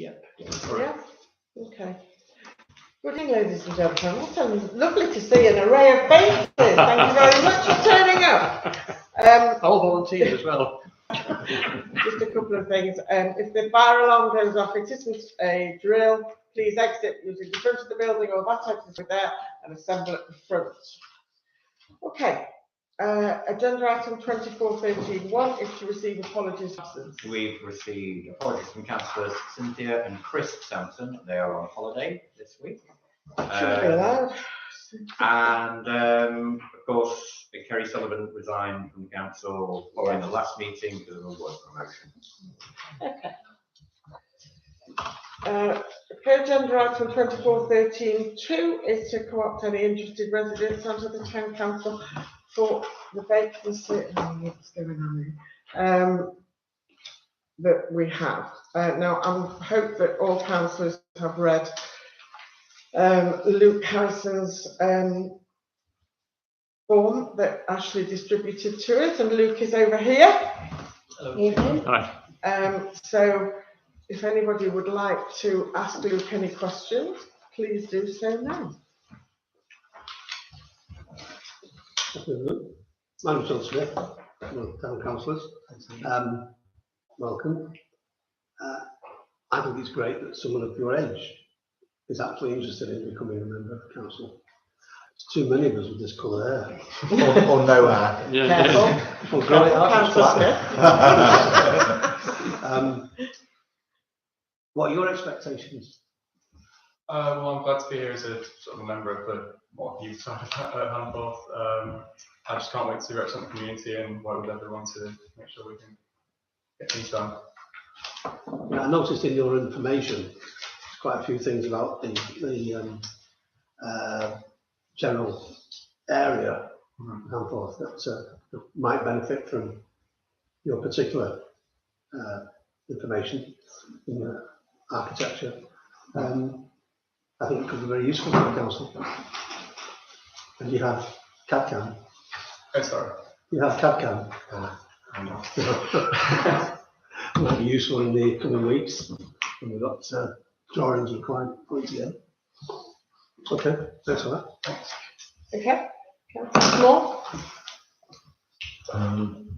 Yep. Yeah. Okay. Good evening, ladies and gentlemen. What lovely to see an array of faces. Thank you very much for turning up. I'll volunteer as well. Just a couple of things. If the fire alarm goes off, it isn't a drill. Please exit using the front of the building or that exit there and assemble at the front. Okay. Agenda item 24.13.1 is to receive apologies for absence. We've received apologies from Councillors Cynthia and Chris Sampson. They are on holiday this week. And of course, Kerry Sullivan resigned from the council following the last meeting because of a work promotion. Okay. Agenda item 24.13.2 is to co-opt any interested residents onto the town council for the vacancy that we have. Now, I hope that all councillors have read Luke Harrison's form that Ashley distributed to us, and Luke is over here. Hi. So if anybody would like to ask Luke any questions, please do so now. My name's John Smith, town councillors. Welcome. I think it's great that someone of your age is actually interested in becoming a member of the council. There's too many of us with this colour hair. or no hair. Yeah. Careful. Or grow it out. What are your expectations? Well, I'm glad to be here as a sort of a member of the what youth side at Handforth. I just can't wait to represent the community and work with everyone to make sure we can get things done. Yeah, I noticed in your information quite a few things about the general area of Handforth that might benefit from your particular information in the architecture. I think it could be very useful for the council. And you have CAD-CAM. Oh, sorry. You have CAD-CAM. It might be useful in the coming weeks when we've got drawings required pointed in. Okay, thanks for that. Okay. More?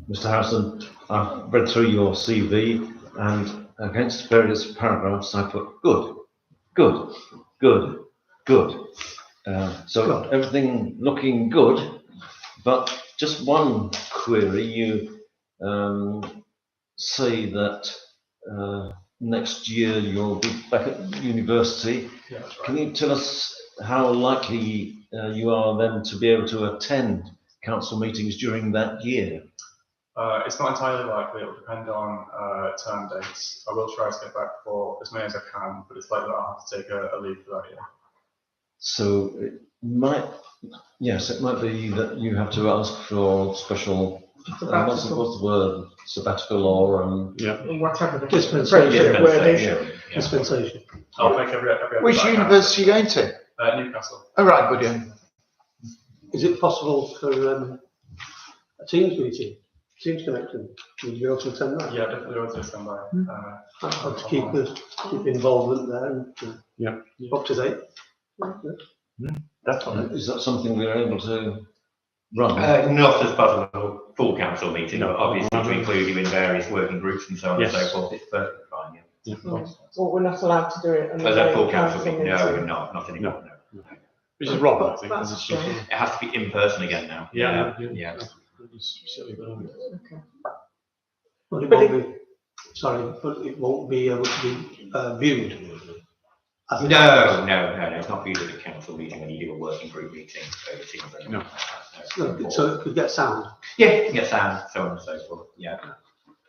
Mr. Harrison, I've read through your CV and against various paragraphs I put good, good, good, good. So everything looking good, but just one query. You say that next year you'll be back at university. Yeah, that's right. Can you tell us how likely you are then to be able to attend council meetings during that year? It's not entirely likely. It will depend on term dates. I will try to get back for as many as I can, but it's likely that I'll have to take a leave for that year. So it might, yes, it might be that you have to ask for special, what's the word, sabbatical or Yeah. Whatever the Dispensation. word is. Yeah. Dispensation. I'll make every Which effort I can. university are you going to? Newcastle. Oh, right, good, yeah. Is it possible for a Teams meeting, Teams connection? Would you be able to attend that? Yeah, definitely want to stand by. How to keep involvement there and up to date. definitely. Is that something we're able to run? Not as part of a full council meeting, but obviously to include you in various working groups and so on and so forth. It's perfectly fine, yeah. Well, we're not allowed to do it. As a full council meeting, no, we're not anymore, no. Which is wrong, I think. That's a shame. It has to be in person again now. Yeah. It's silly, but Okay. But it won't be, sorry, but it won't be able to be viewed. No, it's not viewed as a council meeting when you do a working group meeting over Teams. No. So it could get sound. Yeah, you can get sound, so on and so forth, yeah.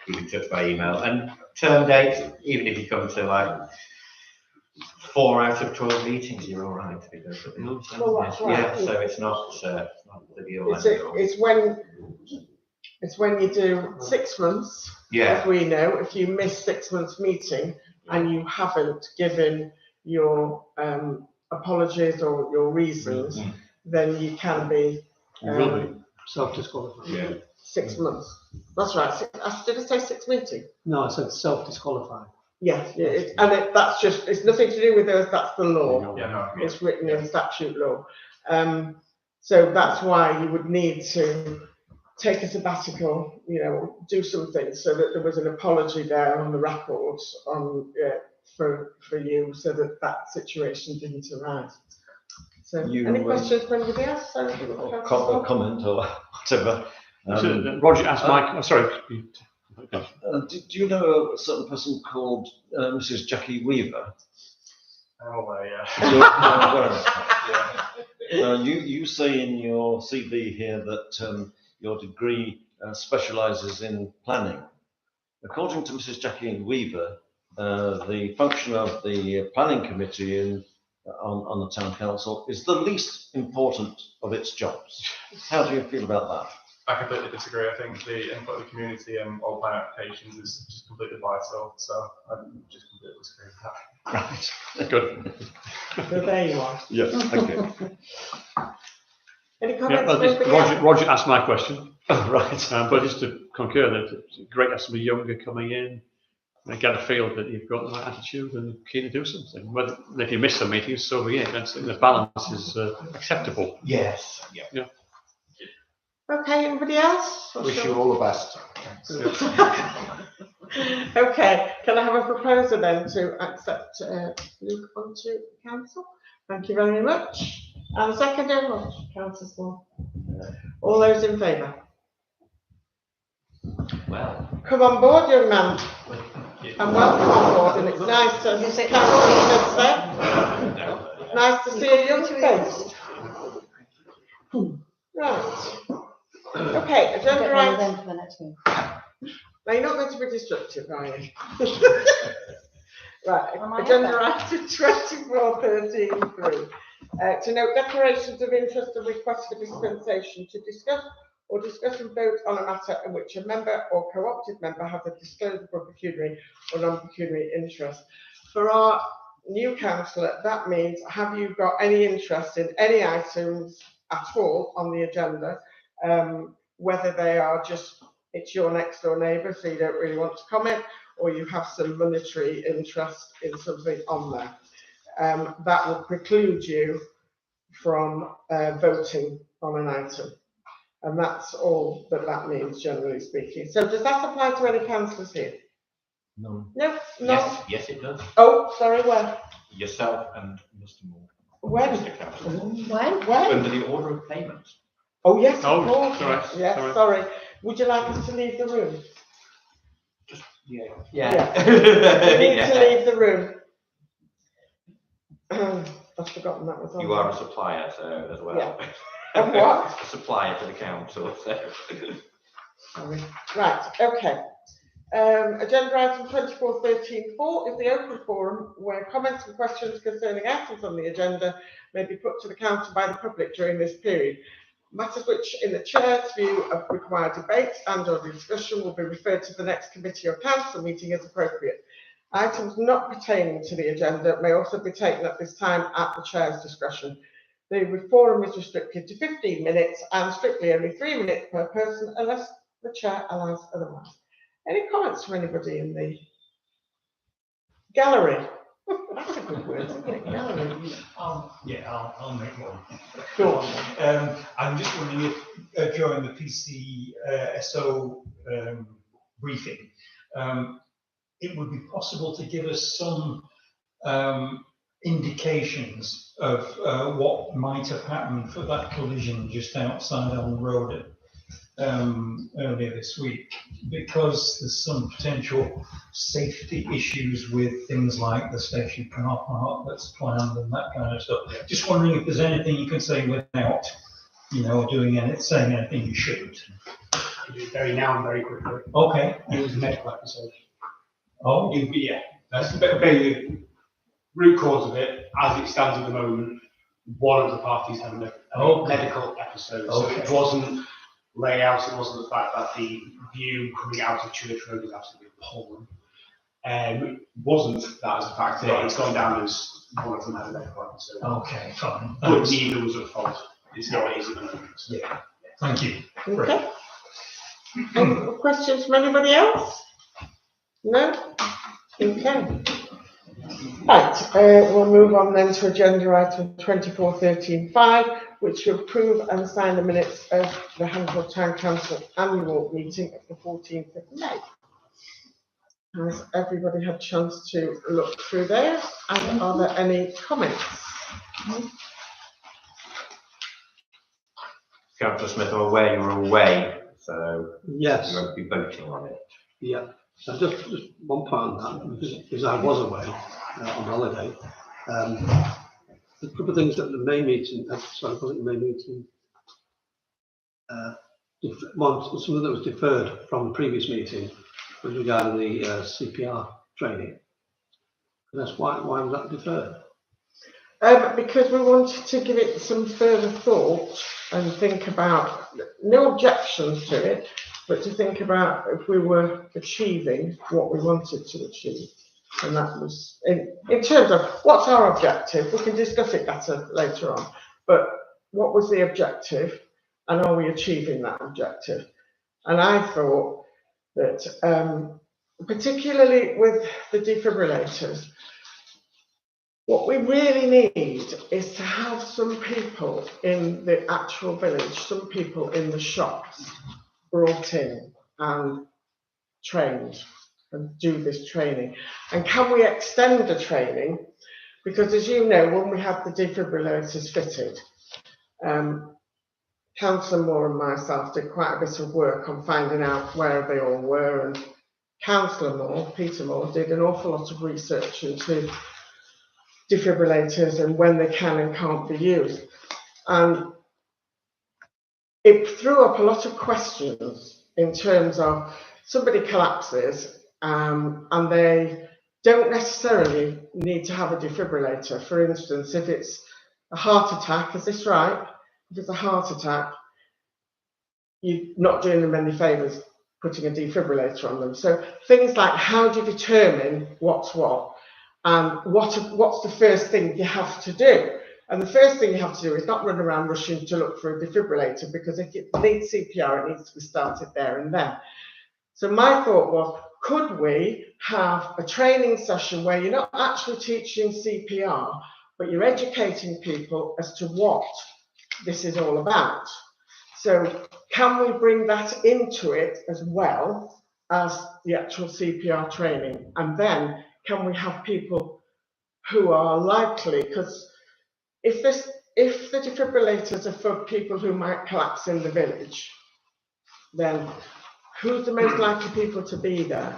You can touch by email. And term dates, even if you come to like 4 out of 12 meetings, you're all right to be perfectly honest. Well, that's right. Yeah, so it's not the deal. It's when you do 6 months, Yeah, as we know, if you miss 6 months meeting and you haven't given your apologies or your reasons, then you can be Self-disqualified. yeah. 6 months. That's right. Did I say 6 meetings? No, I said self-disqualified. Yes, that's just, it's nothing to do with us, that's the law. Yeah, no. It's written in statute law. So that's why you would need to take a sabbatical, do something so that there was an apology there on the records for you, so that situation didn't arise. So, any questions for anybody else? Comment or whatever. Roger asked Mike, sorry. Do you know a certain person called Mrs. Jackie Weaver? Oh, yeah. You say in your CV here that your degree specialises in planning. According to Mrs. Jackie Weaver, the function of the planning committee on the town council is the least important of its jobs. How do you feel about that? I completely disagree. I think the input of the community and all plan applications is just completely vital. So I just completely disagree with that. Right. Good. So there you are. Yes, thank you. Any comments? Roger asked my question. Right. But just to concur that it's great to have somebody younger coming in. I get a feel that you've got the right attitude and keen to do something. Whether if you miss some meetings, so be it. The balance is acceptable. Yes. Yeah. Okay, anybody else? Wish you all the best. Okay, can I have a proposer then to accept Luke onto council? Thank you very much. And a second, Councillor Swan. All those in favour? Well. Come on board, young man. And welcome on board, and it's nice to nice to see a young face. Right. Okay, agenda item. Now you're not going to be destructive, are you? Right, agenda item 24.13.3. To note declarations of interest and request for dispensation to discuss and vote on a matter in which a member or co-opted member has a disclosable pecuniary or non-pecuniary interest. For our new councillor, that means, have you got any interest in any items at all on the agenda, whether they are just, it's your next door neighbour, so you don't really want to comment, or you have some monetary interest in something on there. That will preclude you from voting on an item. And that's all that means, generally speaking. So does that apply to any councillors here? No. No, no. Yes, it does. Oh, sorry, where? Yourself and Mr. Moore. When? Mr. Councillor. When? Under the order of payment. Oh, yes, of Oh, course. sorry, Yes, sorry. Would you like us to leave the room? Yeah. We need to leave the room. I've forgotten that was on. You are a supplier, so as well. Yeah. And what? A supplier to the council, so. Sorry. Right, okay. Agenda item 24.13.4 is the open forum where comments and questions concerning items on the agenda may be put to the council by the public during this period. Matters which, in the chair's view, of required debate and or discussion will be referred to the next committee or council meeting as appropriate. Items not pertaining to the agenda may also be taken at this time at the chair's discretion. The forum is restricted to 15 minutes and strictly only 3 minutes per person unless the chair allows otherwise. Any comments from anybody in the gallery? That's a good word, isn't it? Gallery. I'll make one. Go on. I'm just wondering if during the PCSO briefing, it would be possible to give us some indications of what might have happened for that collision just outside on the road earlier this week, because there's some potential safety issues with things like the station car park that's planned and that kind of stuff. Just wondering if there's anything you can say without, saying anything you shouldn't. Very now and very quickly. Okay. It was a medical episode. Oh, Yeah, that's the root cause of it, as it stands at the moment. One of the parties having a medical episode, so it wasn't layout. It wasn't the fact that the view coming out of Church Road is absolutely appalling. Wasn't that as a factor? Right. It's gone down as one of them had a medical episode. Okay, fine. But neither was at fault. It's how it is at the moment. So. Yeah. Thank you. Okay. Any questions from anybody else? No? Okay. Right, we'll move on then to agenda item 24.13.5, which will approve and sign the minutes of the Handford Town Council annual meeting of the 14th of May. Has everybody had a chance to look through those? And are there any comments? Councillor Smith, I'm aware you're away, so Yes. you won't be voting on it. Yeah, so just one point on that, because I was away on holiday. A couple of things at the May meeting, sorry, was it the May meeting? Something that was deferred from the previous meeting was regarding the CPR training. And that's why was that deferred? Because we wanted to give it some further thought and think about, no objections to it, but to think about if we were achieving what we wanted to achieve. And that was, in terms of what's our objective, we can discuss it better later on, but what was the objective and are we achieving that objective? And I thought that, particularly with the defibrillators, what we really need is to have some people in the actual village, some people in the shops brought in and trained and do this training. And can we extend the training? Because as you know, when we had the defibrillators fitted, Councillor Moore and myself did quite a bit of work on finding out where they all were, and Councillor Moore, Peter Moore, did an awful lot of research into defibrillators and when they can and can't be used. And it threw up a lot of questions in terms of somebody collapses and they don't necessarily need to have a defibrillator. For instance, if it's a heart attack, is this right? If it's a heart attack, you're not doing them any favours putting a defibrillator on them. So things like, how do you determine what's what? And what's the first thing you have to do? And the first thing you have to do is not run around rushing to look for a defibrillator, because if it needs CPR, it needs to be started there and then. So my thought was, could we have a training session where you're not actually teaching CPR, but you're educating people as to what this is all about? So can we bring that into it as well as the actual CPR training? And then can we have people who are likely, because if the defibrillators are for people who might collapse in the village, then who's the most likely people to be there?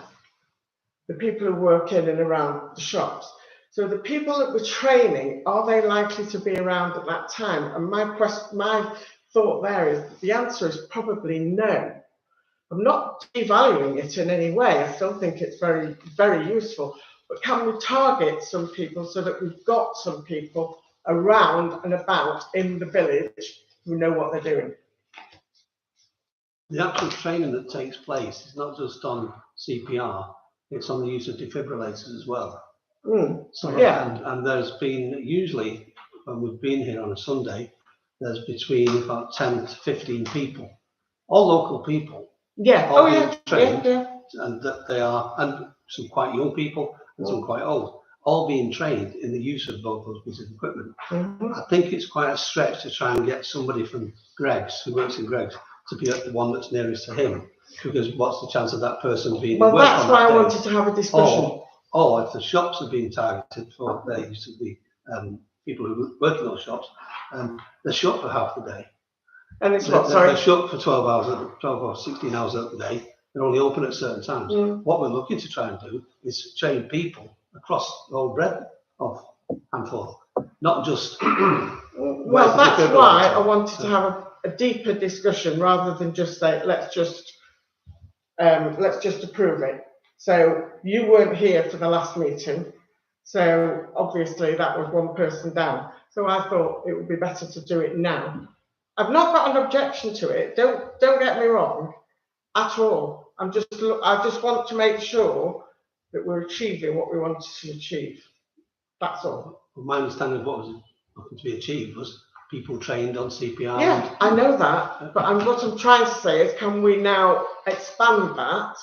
The people who work in and around the shops. So the people that we're training, are they likely to be around at that time? And my thought there is, the answer is probably no. I'm not devaluing it in any way. I still think it's very, very useful. But can we target some people so that we've got some people around and about in the village who know what they're doing? The actual training that takes place is not just on CPR, it's on the use of defibrillators as well. So, yeah. And there's been, usually when we've been here on a Sunday, there's between about 10 to 15 people, all local people. Yeah, all being trained, yeah. And that they are, and some quite young people and some quite old, all being trained in the use of both those pieces of equipment. I think it's quite a stretch to try and get somebody from Greggs, who works in Greggs, to be the one that's nearest to him, because what's the chance of that person being well, in work that's on why that I day? wanted to have a discussion. Or if the shops are being targeted for their use of the people who work in those shops, they're shut for half the day. And it's what, sorry? They're shut for 12 hours, 12 or 16 hours of the day. They're only open at certain times. What we're looking to try and do is train people across the whole breadth of Handford, not just. Well, that's why I wanted to have a deeper discussion rather than just say, let's just approve it. So you weren't here for the last meeting, so obviously that was one person down. So I thought it would be better to do it now. I've not got an objection to it. Don't get me wrong at all. I just want to make sure that we're achieving what we wanted to achieve. That's all. Well, my understanding of what was looking to be achieved was people trained on CPR. Yeah, I know that, but what I'm trying to say is, can we now expand that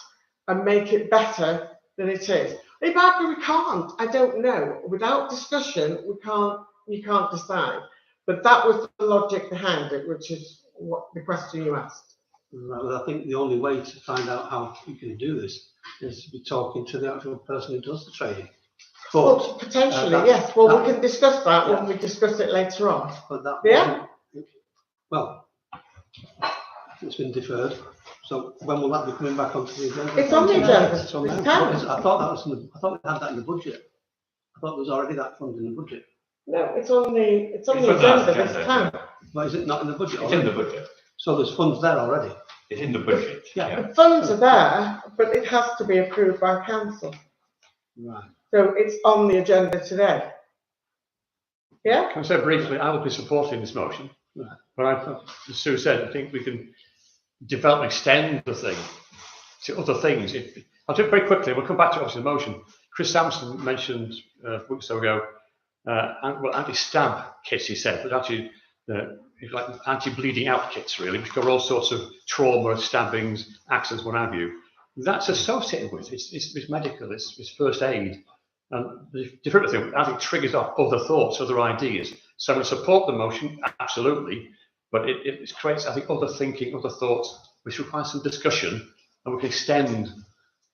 and make it better than it is? If Barbara, we can't, I don't know. Without discussion, you can't decide. But that was the logic behind it, which is what the question you asked. Right, well, I think the only way to find out how you can do this is to be talking to the actual person who does the training. But, Well, potentially, yes. Well, we can discuss that when we discuss it later on. But that Yeah. Well, it's been deferred. So when will that be coming back onto the agenda? It's on the agenda. It's on It's there. time. I thought that was I thought we had that in the budget. I thought there was already that fund in the budget. No, it's on the It's on agenda the this agenda, time. But is it not in the budget? It's in already? the budget. So there's funds there already. It's in the budget. Yeah. The funds are there, but it has to be approved by council. Right. So it's on the agenda today. Yeah? Can I say briefly, I will be supporting this motion. Right. But as Sue said, I think we can develop and extend the thing to other things. I'll do it very quickly. We'll come back to obviously the motion. Chris Sampson mentioned a week or so ago, anti-stab kits, he said, but actually, if like anti-bleeding out kits, really, which cover all sorts of trauma, stabbings, accidents, what have you. That's associated with it's medical, it's first aid. And the different thing, I think, triggers off other thoughts, other ideas. So I'm going to support the motion, absolutely, but it creates, I think, other thinking, other thoughts, which requires some discussion, and we can extend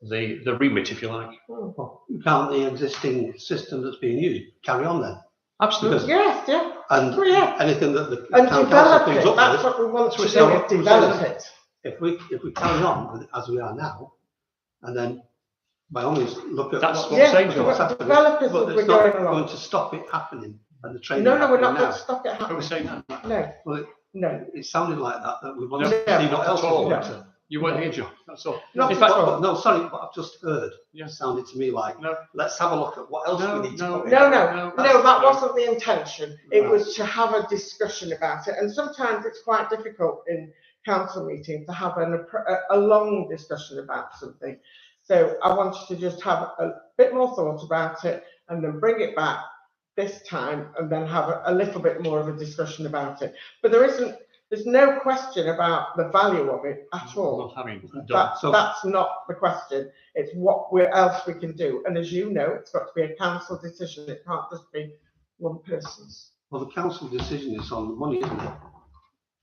the remit, if you like. Well, can't the existing system that's being used carry on then? Absolutely. Yes, yeah. And Oh, yeah. anything that the And town develop council it. comes up That's with, what we want to we do, say, is develop it. if we carry on with it as we are now, and then by all means look at That's what- what I'm saying, what's John. happening, Developers but will it's be not going along. going to stop it happening and the training. No, we're happening not going now. to stop it Who happening. was saying that? No, Well, no. it sounded like that we want No, to see what else at all. we want to. You weren't here, John. That's all. Not In at fact, all. But no, sorry, what I've just heard Yeah. sounded to me like, No. let's have a look at what else No, we need to no, put in. No, No, that wasn't the intention. It Right. was to have a discussion about it. And sometimes it's quite difficult in council meetings to have a long discussion about something. So I wanted to just have a bit more thought about it and then bring it back this time and then have a little bit more of a discussion about it. But there's no question about the value of it at all. not having done. That's not the question. It's what else we can do. And as you know, it's got to be a council decision. It can't just be one person's. Well, the council decision is on the money, isn't it?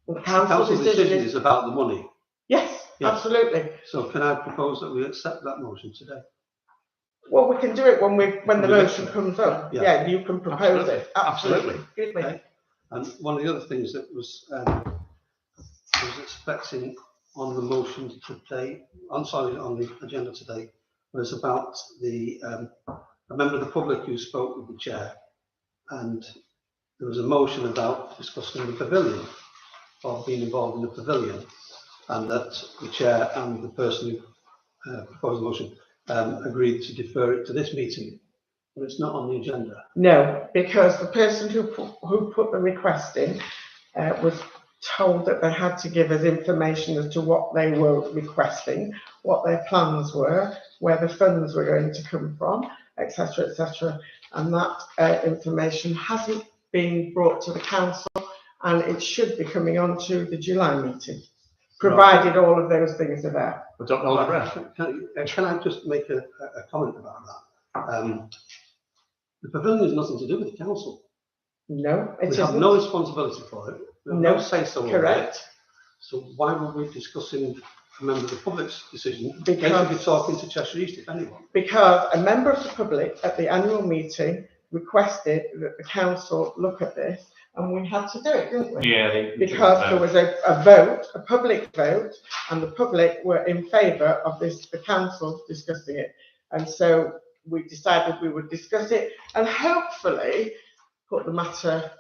The The council decision is, is about the money. yes, Yes. absolutely. So can I propose that we accept that motion today? Well, we can do it when the We motion get- comes up. yeah. Yeah, you can propose it. Absolutely. Excuse me. Okay. And one of the other things that was expecting on the motion today, on the agenda today, was about a member of the public who spoke with the chair, and there was a motion about discussing the pavilion, or being involved in the pavilion, and that the chair and the person who proposed the motion agreed to defer it to this meeting, but it's not on the agenda. No, because the person who put the request in was told that they had to give us information as to what they were requesting, what their plans were, where the funds were going to come from, etc., etc. And that information hasn't been brought to the council, and it should be coming on to the July meeting, provided all of those things are there. We don't know the rest. Can I just make a comment about that? The pavilion has nothing to do with the council. No, it We have isn't. no responsibility for it. We have No, no say so. correct. So why were we discussing a member of the public's decision? Because- They should be talking to Cheshire East, if anyone. Because a member of the public at the annual meeting requested that the council look at this, and we had to do it, didn't we? Yeah. Because there was a vote, a public vote, and the public were in favour of this, the council discussing it. And so we decided we would discuss it and hopefully put the matter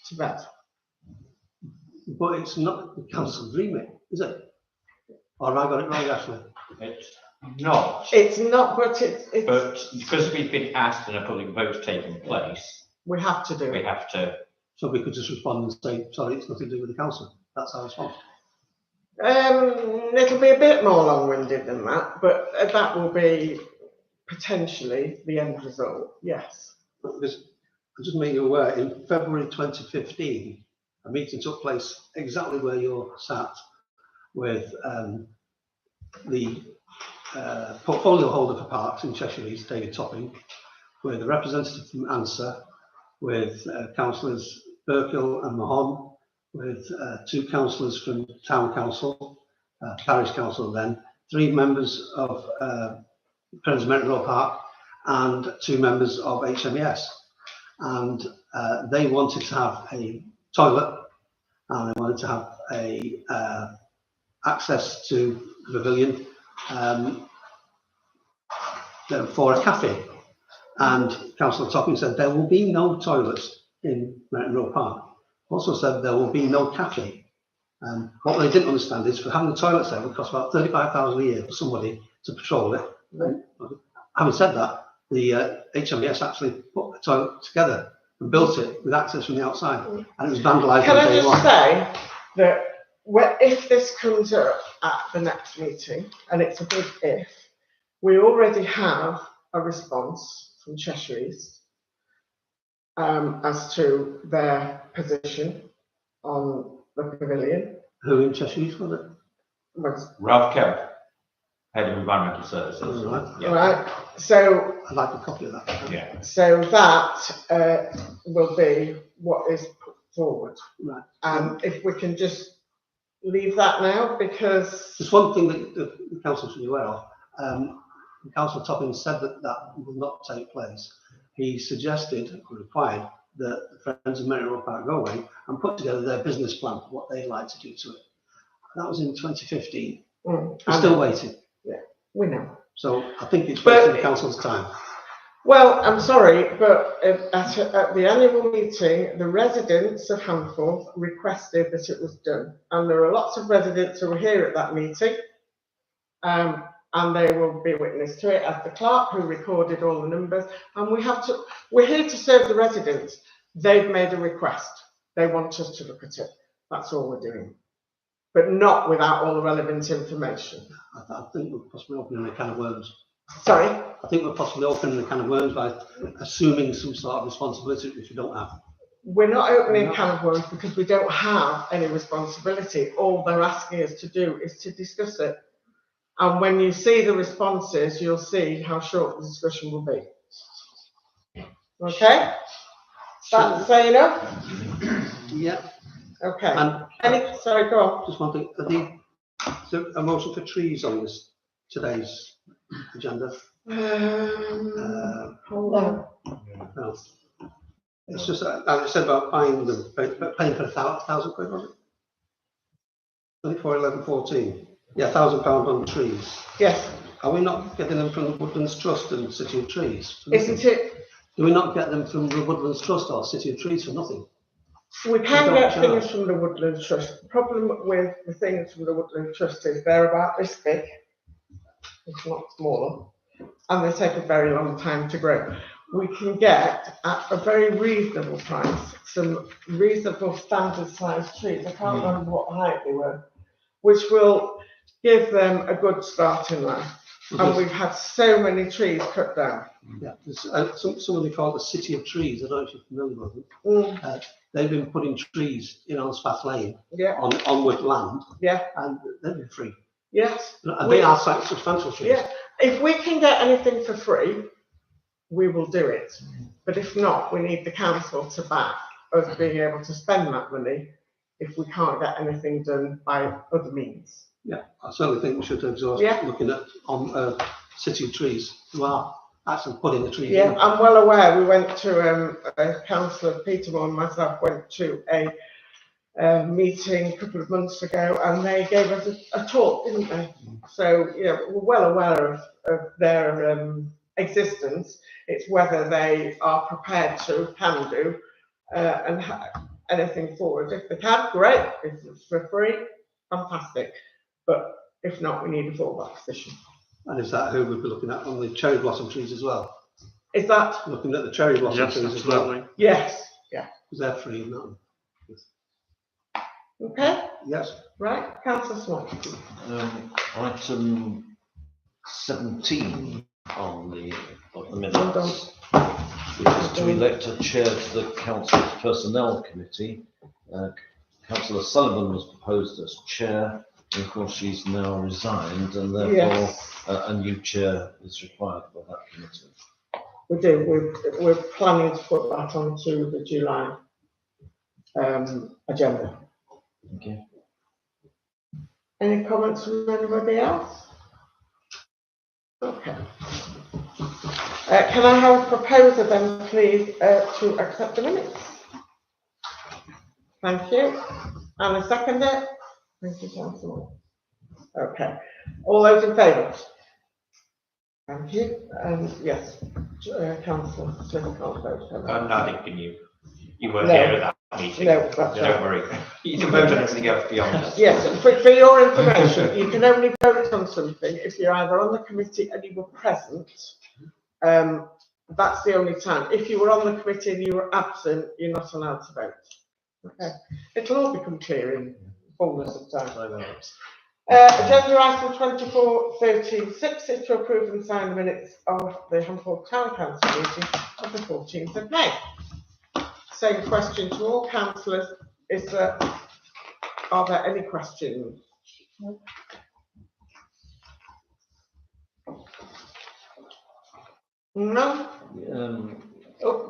to bed. But it's not the council's remit, is it? Or have I got it wrong, Ashley? It's not, It's not, but it's but because we've been asked and a public vote's taken place, we have to do we it. have to. So we could just respond and say, sorry, it's nothing to do with the council. That's our response. It'll be a bit more long-winded than that, but that will be potentially the end result, yes. Because I'll just make you aware, in February 2015, a meeting took place exactly where you're sat with the portfolio holder for parks in Cheshire East, David Topping, with a representative from ANSA, with councillors Burkill and Mahon, with 2 councillors from Town Council, Parish Council then, 3 members of Friends of Merritt Park, and 2 members of HMES. And they wanted to have a toilet, and they wanted to have a access to the pavilion for a cafe. And Councillor Topping said there will be no toilets in Merritt Park. Also said there will be no cafe. What they didn't understand is for having the toilets there would cost about 35,000 a year for somebody to patrol it. Having said that, the HMES actually put the toilet together and built it with access from the outside, and it was vandalised Can on I day just one. say that if this comes up at the next meeting, and it's a big if, we already have a response from Cheshire East as to their position on the pavilion. Who in Cheshire East was it? Ralph Kemp, Head of Environmental Services. Right. Yeah. Right, so I'd like a copy of that. Yeah. so that will be what is put forward. Right. And if we can just leave that now, because There's one thing that the council should be aware of. Councillor Topping said that that will not take place. He suggested, or required, that the Friends of Merritt Park go away and put together their business plan for what they'd like to do to it. That was in 2015. We're still waiting. we know. So I think it's But- wasting the council's time. Well, I'm sorry, but at the annual meeting, the residents of Hanforth requested that it was done. And there are lots of residents who were here at that meeting. And they will be witness to it as the clerk who recorded all the numbers. And we're here to serve the residents. They've made a request. They want us to look at it. That's all we're doing. But not without all the relevant information. I think we're possibly opening a can of worms. Sorry? I think we're possibly opening a can of worms by assuming some sort of responsibility which we don't have. We're not opening a can of worms because we don't have any responsibility. All they're asking us to do is to discuss it. And when you see the responses, you'll see how short the discussion will be. Okay? That's say enough? Yeah. Okay. And Sorry, go on. just one thing, is there a motion for trees on this today's agenda? Hold on. No. It's just, as I said about buying them, paying for £1,000, was it? 24, 11, 14. Yeah, £1,000 on trees. Yes. Are we not getting them from the Woodlands Trust and City of Trees? Isn't it? Do we not get them from the Woodlands Trust or City of Trees for nothing? We can don't get charge. things from the Woodland Trust. The problem with the things from the Woodland Trust is they're about this big, if not smaller, and they take a very long time to grow. We can get at a very reasonable price some reasonable standard sized trees. I can't remember what height they were, which will give them a good start in life. And we've had so many trees cut down. Yeah, there's somebody called the City of Trees. I don't know if you're familiar with them. They've been putting trees in on Spath Lane on onward land, and they've been free. Yes. And they are substantial trees. Yeah. If we can get anything for free, we will do it. But if not, we need the council to back us being able to spend that money if we can't get anything done by other means. Yeah, I certainly think we should exhaust looking at City of Trees who are actually putting the trees in. I'm well aware. We went to Councillor Petermore and myself went to a meeting a couple of months ago, and they gave us a talk, didn't they? So we're well aware of their existence. It's whether they are prepared to, can do, and anything forward. If they can, great. If it's for free, fantastic. But if not, we need a fallback position. And is that who we'll be looking at on the cherry blossom trees as well? Is that? Looking at the cherry blossom trees as well? Yes. Yeah. Because they're free, not. Okay. Yes. Right. Councillor Swan. Item 17 on the minutes, which is to elect a chair to the council's personnel committee. Councillor Sullivan was proposed as chair, Of course, she's now resigned, and therefore Yes, a new chair is required for that committee. we do. We're planning to put that onto the July agenda. Okay. Any comments from anybody else? Okay. Can I have a proposer then, please, to accept the minutes? Thank you. And a seconder? Thank you, Councillor. Okay. All those in favour? Thank you. Yes, Councillor Smith can't vote. I'm not thinking you weren't No. here at that meeting. No, that's So don't right. worry. You can vote on everything else beyond that. Yes, for your information, you can only vote on something if you're either on the committee and you were present. That's the only time. If you were on the committee and you were absent, you're not allowed to vote. Okay. It'll all become clear in fullness of time. Agenda item 24.13.6 is to approve and sign the minutes of the Humble Town Council meeting of the 14th of May. Same question to all councillors. Are there any questions? No?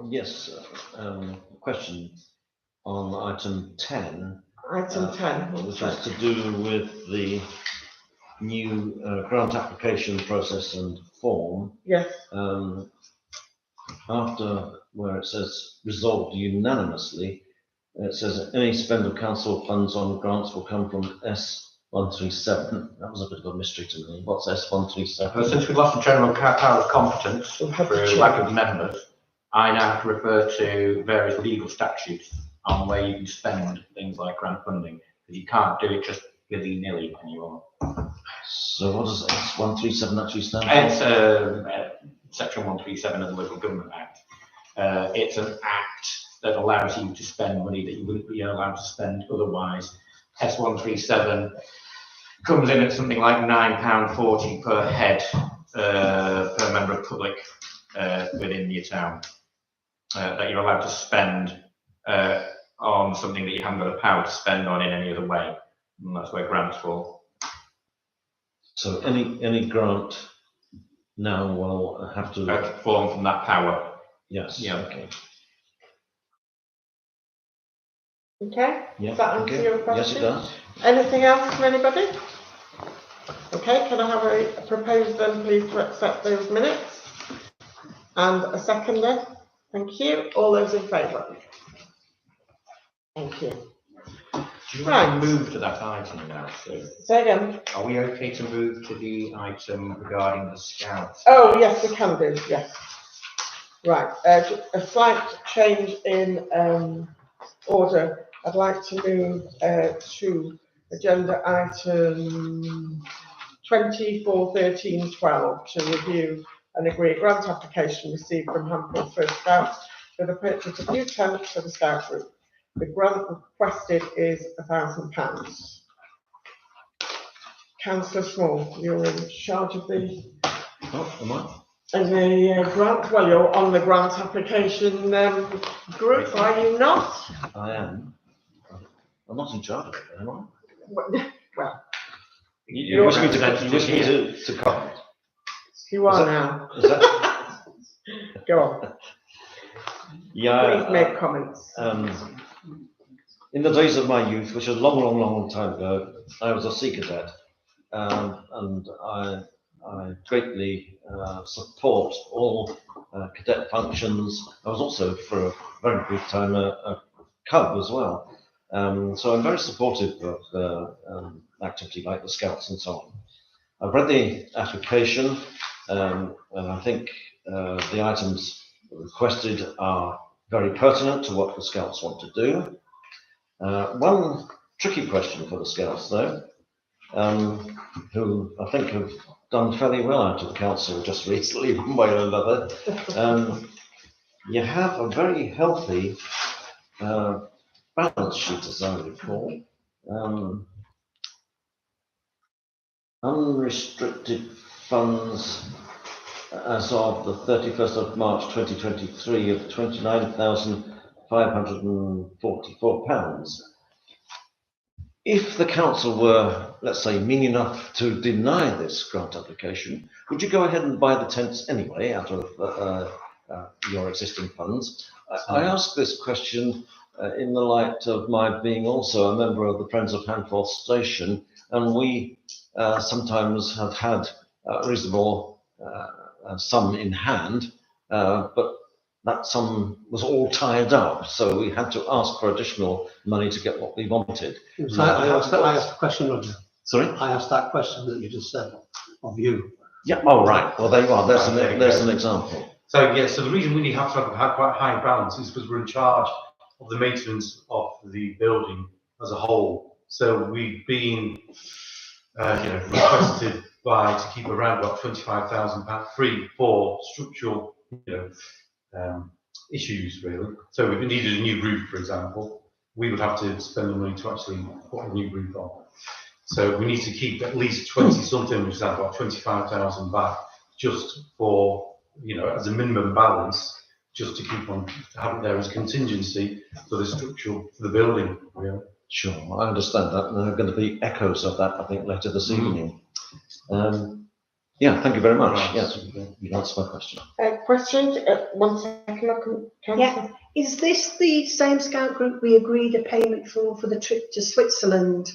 Yes, question on item 10. Item 10. Which is to do with the new grant application process and form. Yes. After where it says resolved unanimously, it says any spend of council funds on grants will come from S137. That was a bit of a mystery to me. What's S137? Well, since we've lost the general power of competence through lack of members, I now have to refer to various legal statutes on where you can spend things like grant funding, because you can't do it just willy-nilly anymore. So what does S137 actually stand for? It's Section 137 of the Local Government Act. It's an act that allows you to spend money that you wouldn't be allowed to spend otherwise. S137 comes in at something like £9.40 per head per member of public within your town that you're allowed to spend on something that you haven't got the power to spend on in any other way, and that's where grants fall. So any grant now will have to form from that power. Yes. Yeah. Okay. Okay. Yeah. Does that answer your question? Yes, it does. Anything else from anybody? Okay. Can I have a proposal then, please, to accept those minutes? And a seconder? Thank you. All those in favour? Thank you. Do you want to move to that item now, Sue? Say again. Are we okay to move to the item regarding the scouts? Oh, yes, we can do, yes. Right, a slight change in order. I'd like to move to agenda item 24.13.12 to review and agree a grant application received from Hampton First Scouts for the purchase of new tents for the Scout group. The grant requested is £1,000. Councillor Small, you're in charge of the Oh, am I? and the grant. Well, you're on the grant application group, are you not? I am. I'm not in charge of it, am I? Well, You wish me to comment? you are Is that- now. Is that? Go on. Yeah. Please make comments. In the days of my youth, which was a long time ago, I was a Sea Cadet, and I greatly support all cadet functions. I was also, for a very brief time, a cub as well. So I'm very supportive of activity like the Scouts and so on. I've read the application, and I think the items requested are very pertinent to what the Scouts want to do. One tricky question for the Scouts, though, who I think have done fairly well out of the council just recently, one way or another. You have a very healthy balance sheet, as I recall. Unrestricted funds as of the 31st of March 2023 of £29,544. if the council were, let's say, mean enough to deny this grant application, would you go ahead and buy the tents anyway out of your existing funds? I ask this question in the light of my being also a member of the Friends of Handforth Station, and we sometimes have had reasonable sum in hand, but that sum was all tied up, so we had to ask for additional money to get what we wanted. So I asked the question, Roger. Sorry? I asked that question that you just said of you. Yeah, oh, right. Well, there you are. There's an example. So, yeah, so the reason we have to have quite high balance is because we're in charge of the maintenance of the building as a whole. So we've been, requested to keep around about £25,000 free for structural, issues really. So if we needed a new roof, for example, we would have to spend the money to actually put a new roof on. So we need to keep at least 20 something, which is about 25,000 back, just for, as a minimum balance, just to keep on having there as contingency for the structural, for the building, really. Sure, I understand that, and there are going to be echoes of that, I think, later this evening. Yeah, thank you very much. Right. Yes, you answered my question. Questions? 1 second, Yeah. Is this the same scout group we agreed a payment for the trip to Switzerland?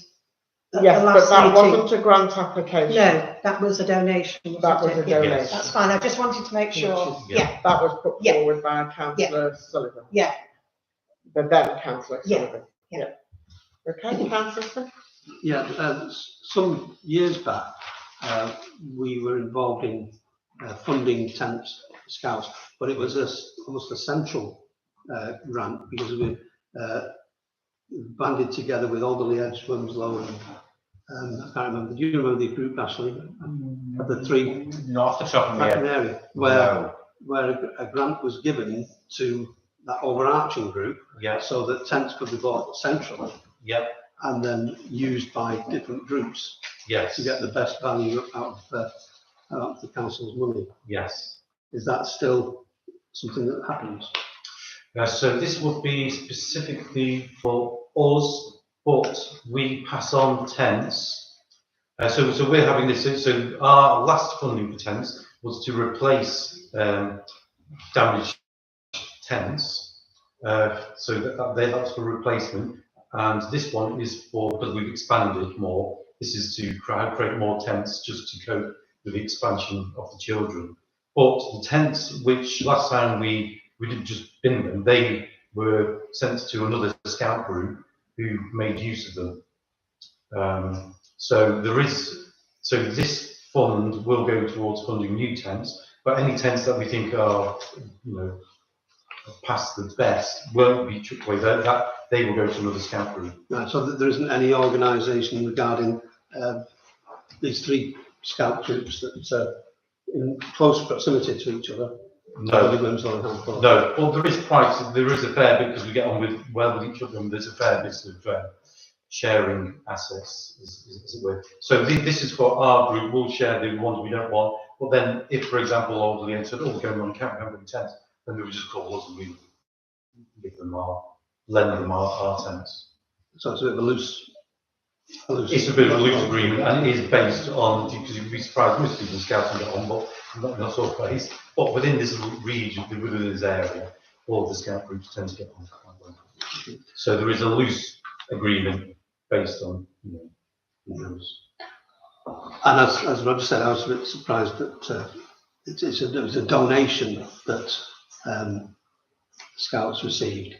Yes, but that wasn't a grant application. No, that was a donation. That was a donation. Yes. That's fine. I just wanted to make sure. Yeah, that was put forward by Councillor Sullivan. Yeah. The then Councillor Sullivan. Yeah. Okay, Councillor Smith? Yeah, some years back, we were involved in funding tents for scouts, but it was almost a central grant because we banded together with Alderley Edge, Winslow, and I can't remember. Do you remember the group, Ashley? Of the three? Not off the top of my head. Area where a grant was given to that overarching group, so that tents could be bought centrally. Yep. And then used by different groups to get the best value out of the council's money. Yes. Is that still something that happens? So this would be specifically for us, but we pass on tents. So we're having this. So our last funding for tents was to replace damaged tents. So that's for replacement. And this one is for, because we've expanded more, this is to create more tents just to cope with the expansion of the children. But the tents, which last time we didn't just bin them, they were sent to another scout group who made use of them. So this fund will go towards funding new tents, but any tents that we think are, past the best won't be chucked away. That they will go to another scout group. Right, so there isn't any organisation regarding these three scout groups that are in close proximity to each other? No. No. Well, there is a fair bit because we get on well with each other, and there's a fair bit of sharing assets, as it were. So this is for our group. We'll share the ones we don't want. But then, if, for example, Alderley said, "Oh, we're going on camping tents," then they would just call us and we give them lend them our tents. So it's a bit of a loose. It's a bit of a loose agreement, and it is based on, because you'd be surprised, most people in scouting get on, but not all place. But within this region, within this area, all of the scout groups tend to get on quite well. So there is a loose agreement based on, those. And as Roger said, I was a bit surprised that it was a donation that Scouts received.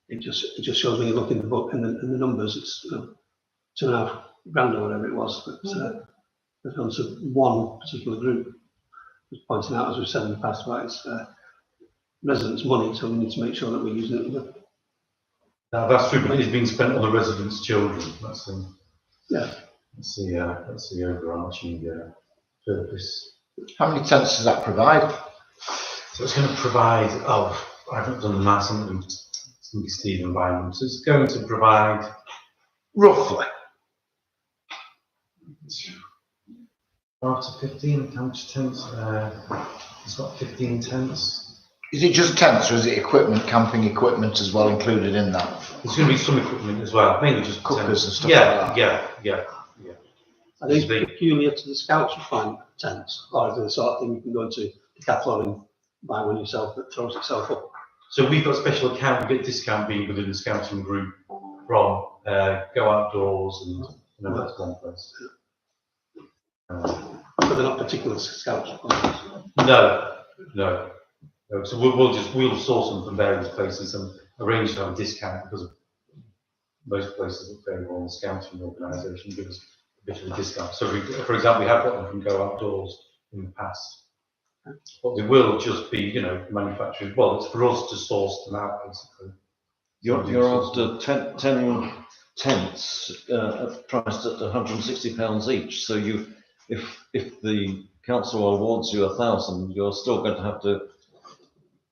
It just shows when you look in the book and the numbers, it's £2.5 grand or whatever it was. But they've gone to one particular group. Just pointing out, as we've said in the past, about it's residents' money, so we need to make sure that we're using it. Now that's true, but it's being spent on the residents' children. That's the That's the overarching purpose. How many tents does that provide? So it's going to provide. I haven't done the maths. I'm going to be Stephen buying them. So it's going to provide roughly 12 to 15 tents. It's got 15 tents. Is it just tents or is it equipment, camping equipment as well included in that? There's going to be some equipment as well, mainly just Cookers and stuff yeah, like that? Yeah. Are these peculiar to the Scouts refinement tents, or is it the sort of thing you can go into Decathlon and buy one yourself that throws itself up? So we've got a special account, we get discount being within the scouting group from Go Outdoors and that's one place. But they're not particular Scouts. No. So we'll source them from various places and arrange to have a discount because most places that favour on the scouting organisation give us a bit of a discount. So for example, we have got them from Go Outdoors in the past. But they will just be, manufactured. Well, it's for us to source them out, basically. You're after 10 tents priced at £160 each. So if the council awards you 1,000, you're still going to have to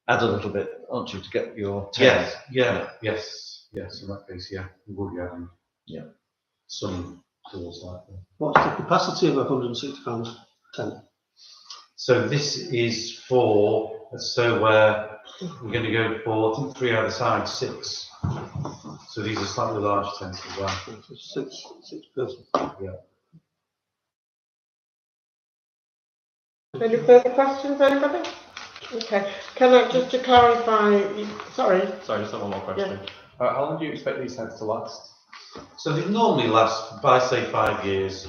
add a little bit, aren't you, to get your tent? Yes. In that case, yeah, we will be having some tools like that. What's the capacity of a £160 tent? So this is for, we're going to go for, I think 3 either side, 6. So these are slightly larger tents as well. Six person. Yeah. Any further questions, anybody? Okay, can I just to clarify, sorry, just have one more question. How long do you expect these tents to last? So they normally last by say 5 years,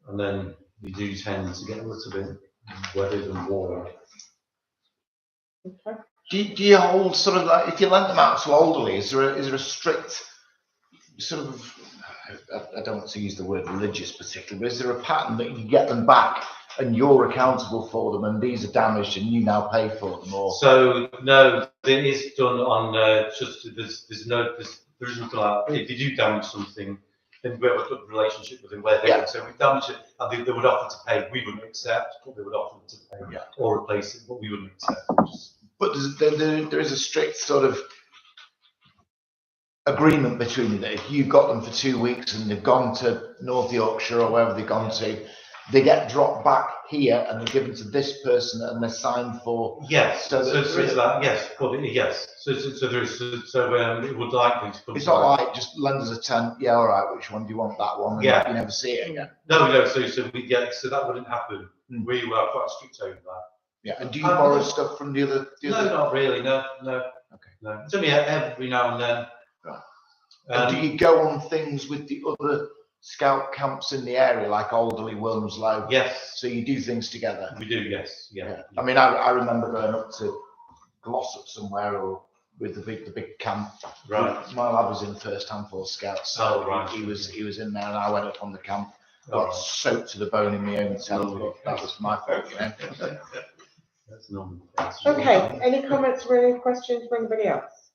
and then you do tend to get a little bit weathered and worn. okay. Do you hold sort of like, if you lend them out to elderly, is there a strict sort of, I don't want to use the word religious particularly, but is there a pattern that you get them back and you're accountable for them and these are damaged and you now pay for them? Or So no, it is done on there isn't like, if you do damage something, then we have a good relationship with them where they so we damage it and they would offer to pay, we wouldn't accept, but they would offer to pay or replace it, but we wouldn't accept. but there is a strict sort of agreement between you that if you've got them for 2 weeks and they've gone to North Yorkshire or wherever they've gone to, they get dropped back here and they're given to this person and they're signed for. Yes, so there is that. Yes, but yes. So there is. So it would likely to come. It's not like just lend us a tent. Yeah, all right. Which one do you want? That one. And you never see it again. No. So that wouldn't happen. We were quite strict over that. Yeah. And do you borrow stuff from the other? No, not really. No. Okay. No. It's only every now and then. Right. And do you go on things with the other scout camps in the area, like Alderley, Wilmslow? Yes. So you do things together? We do, yes. Yeah. I mean, I remember going up to Glossop somewhere or with the big camp. Right. My lad was in first handful scouts. So right. He was in there and I went up on the camp, got soaked to the bone in my own tent, but that was my fault, That's normal. Okay, any comments or any questions from anybody else?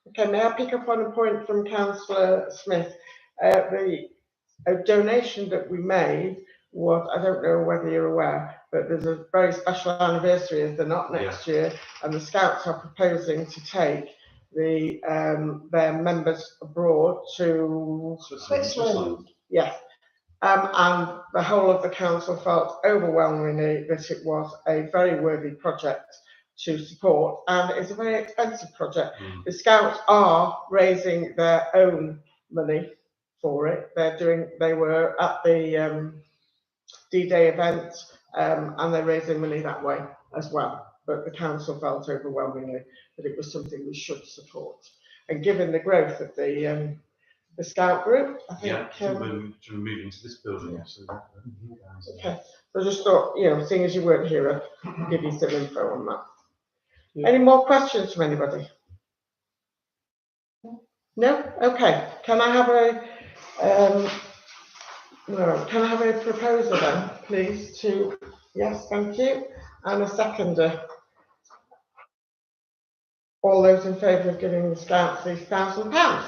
Okay, may I pick up on a point from Councillor Smith? A donation that we made was, I don't know whether you're aware, but there's a very special anniversary, is there not, next year, and the Scouts are proposing to take their members abroad to Switzerland. Yes. And the whole of the council felt overwhelmingly that it was a very worthy project to support, and it's a very expensive project. The Scouts are raising their own money for it. They were at the D-Day event, and they're raising money that way as well. But the council felt overwhelmingly that it was something we should support. And given the growth of the Scout group, I think. We're moving to this building. Yeah. So okay. So I just thought, seeing as you weren't here, I'd give you some info on that. Yeah. Any more questions from anybody? No? Okay. Can I have a proposal then, please, yes, thank you, and a seconder. All those in favour of giving the Scouts these £1,000?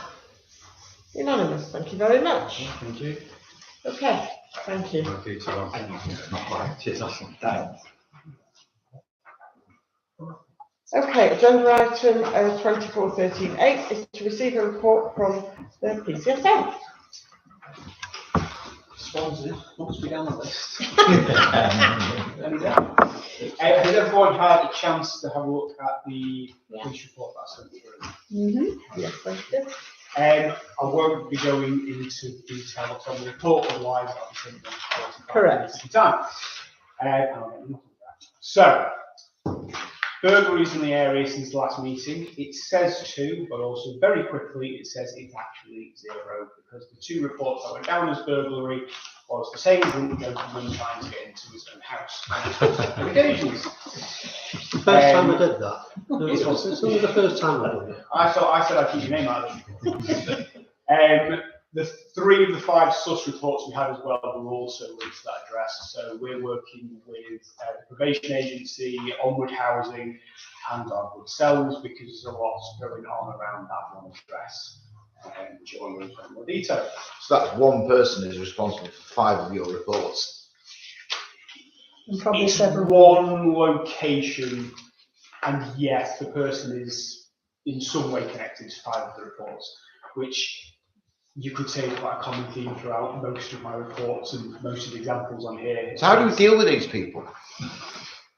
Unanimous, thank you very much. Thank you. Okay, thank you. Okay, agenda item 2413.8 is to receive a report from the PCSA. Swansea, must be down the list. Has everyone had a chance to have a look at the police report that I sent through? Yes, thank you. I won't be going into detail on the report, otherwise I'll be sending on Correct. time. And I'll get nothing back. So, burglaries in the area since the last meeting. It says 2, but also very quickly it says it's actually 0, because the 2 reports that went down as burglary was the same drunk gentleman trying to get into his own house. On occasions. The first time I did that. It's only the first time I did it. I said I'd keep your name out of it. The 3 of the 5 sus reports we had as well were also linked to that address. So we're working with the probation agency, Onward Housing, and our good selves, because there's a lot going on around that one address, which I want to go into more detail. So that one person is responsible for 5 of your reports. And probably It's several. one location, and yes, the person is in some way connected to 5 of the reports, which you could say is quite a common theme throughout most of my reports and most of the examples on here. So how do we deal with these people?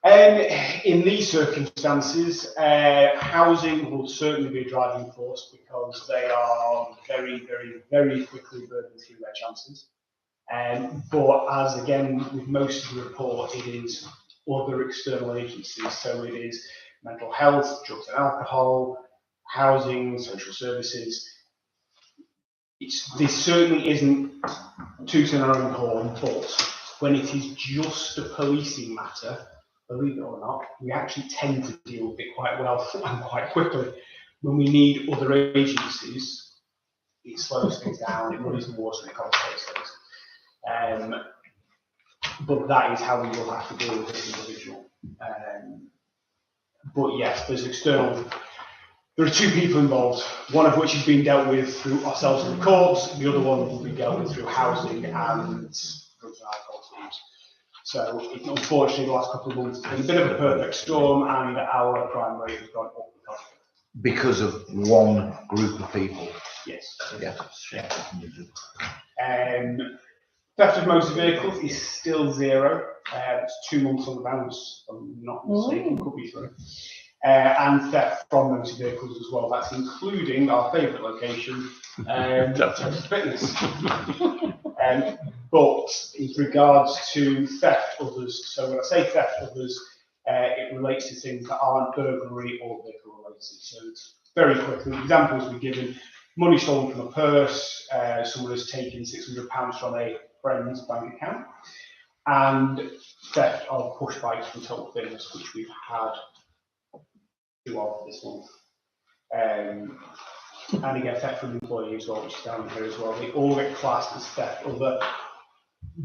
In these circumstances, housing will certainly be a driving force, because they are very, very, very quickly burning through their chances. But as again, with most of the report, it is other external agencies. So it is mental health, drugs and alcohol, housing, social services. This certainly isn't tooting our own horn, but when it is just a policing matter, believe it or not, we actually tend to deal with it quite well and quite quickly. When we need other agencies, it slows things down, it muddies the water, and it complicates things. But that is how we will have to deal with this individual. But yes, there are 2 people involved, one of which is being dealt with through ourselves in the courts, the other one will be dealt with through housing and drugs and alcohol teams. So unfortunately the last couple of months has been a bit of a perfect storm, and our crime rate has gone up Because of one group of people. Yes. Yeah. Theft of motor vehicles is still 0. It's 2 months on the bounce, if I'm not mistaken, could be 3. And theft from motor vehicles as well. That's including our favourite location, Total Fitness. But in regards to theft others, so when I say theft others, it relates to things that aren't burglary or vehicle related. So it's very quickly, examples we've given: money stolen from a purse, someone has taken £600 from a friend's bank account, and theft of push bikes from Total Fitness, which we've had 2 of this month. And again, theft from employees as well, which is down here as well. They all get classed as theft, other,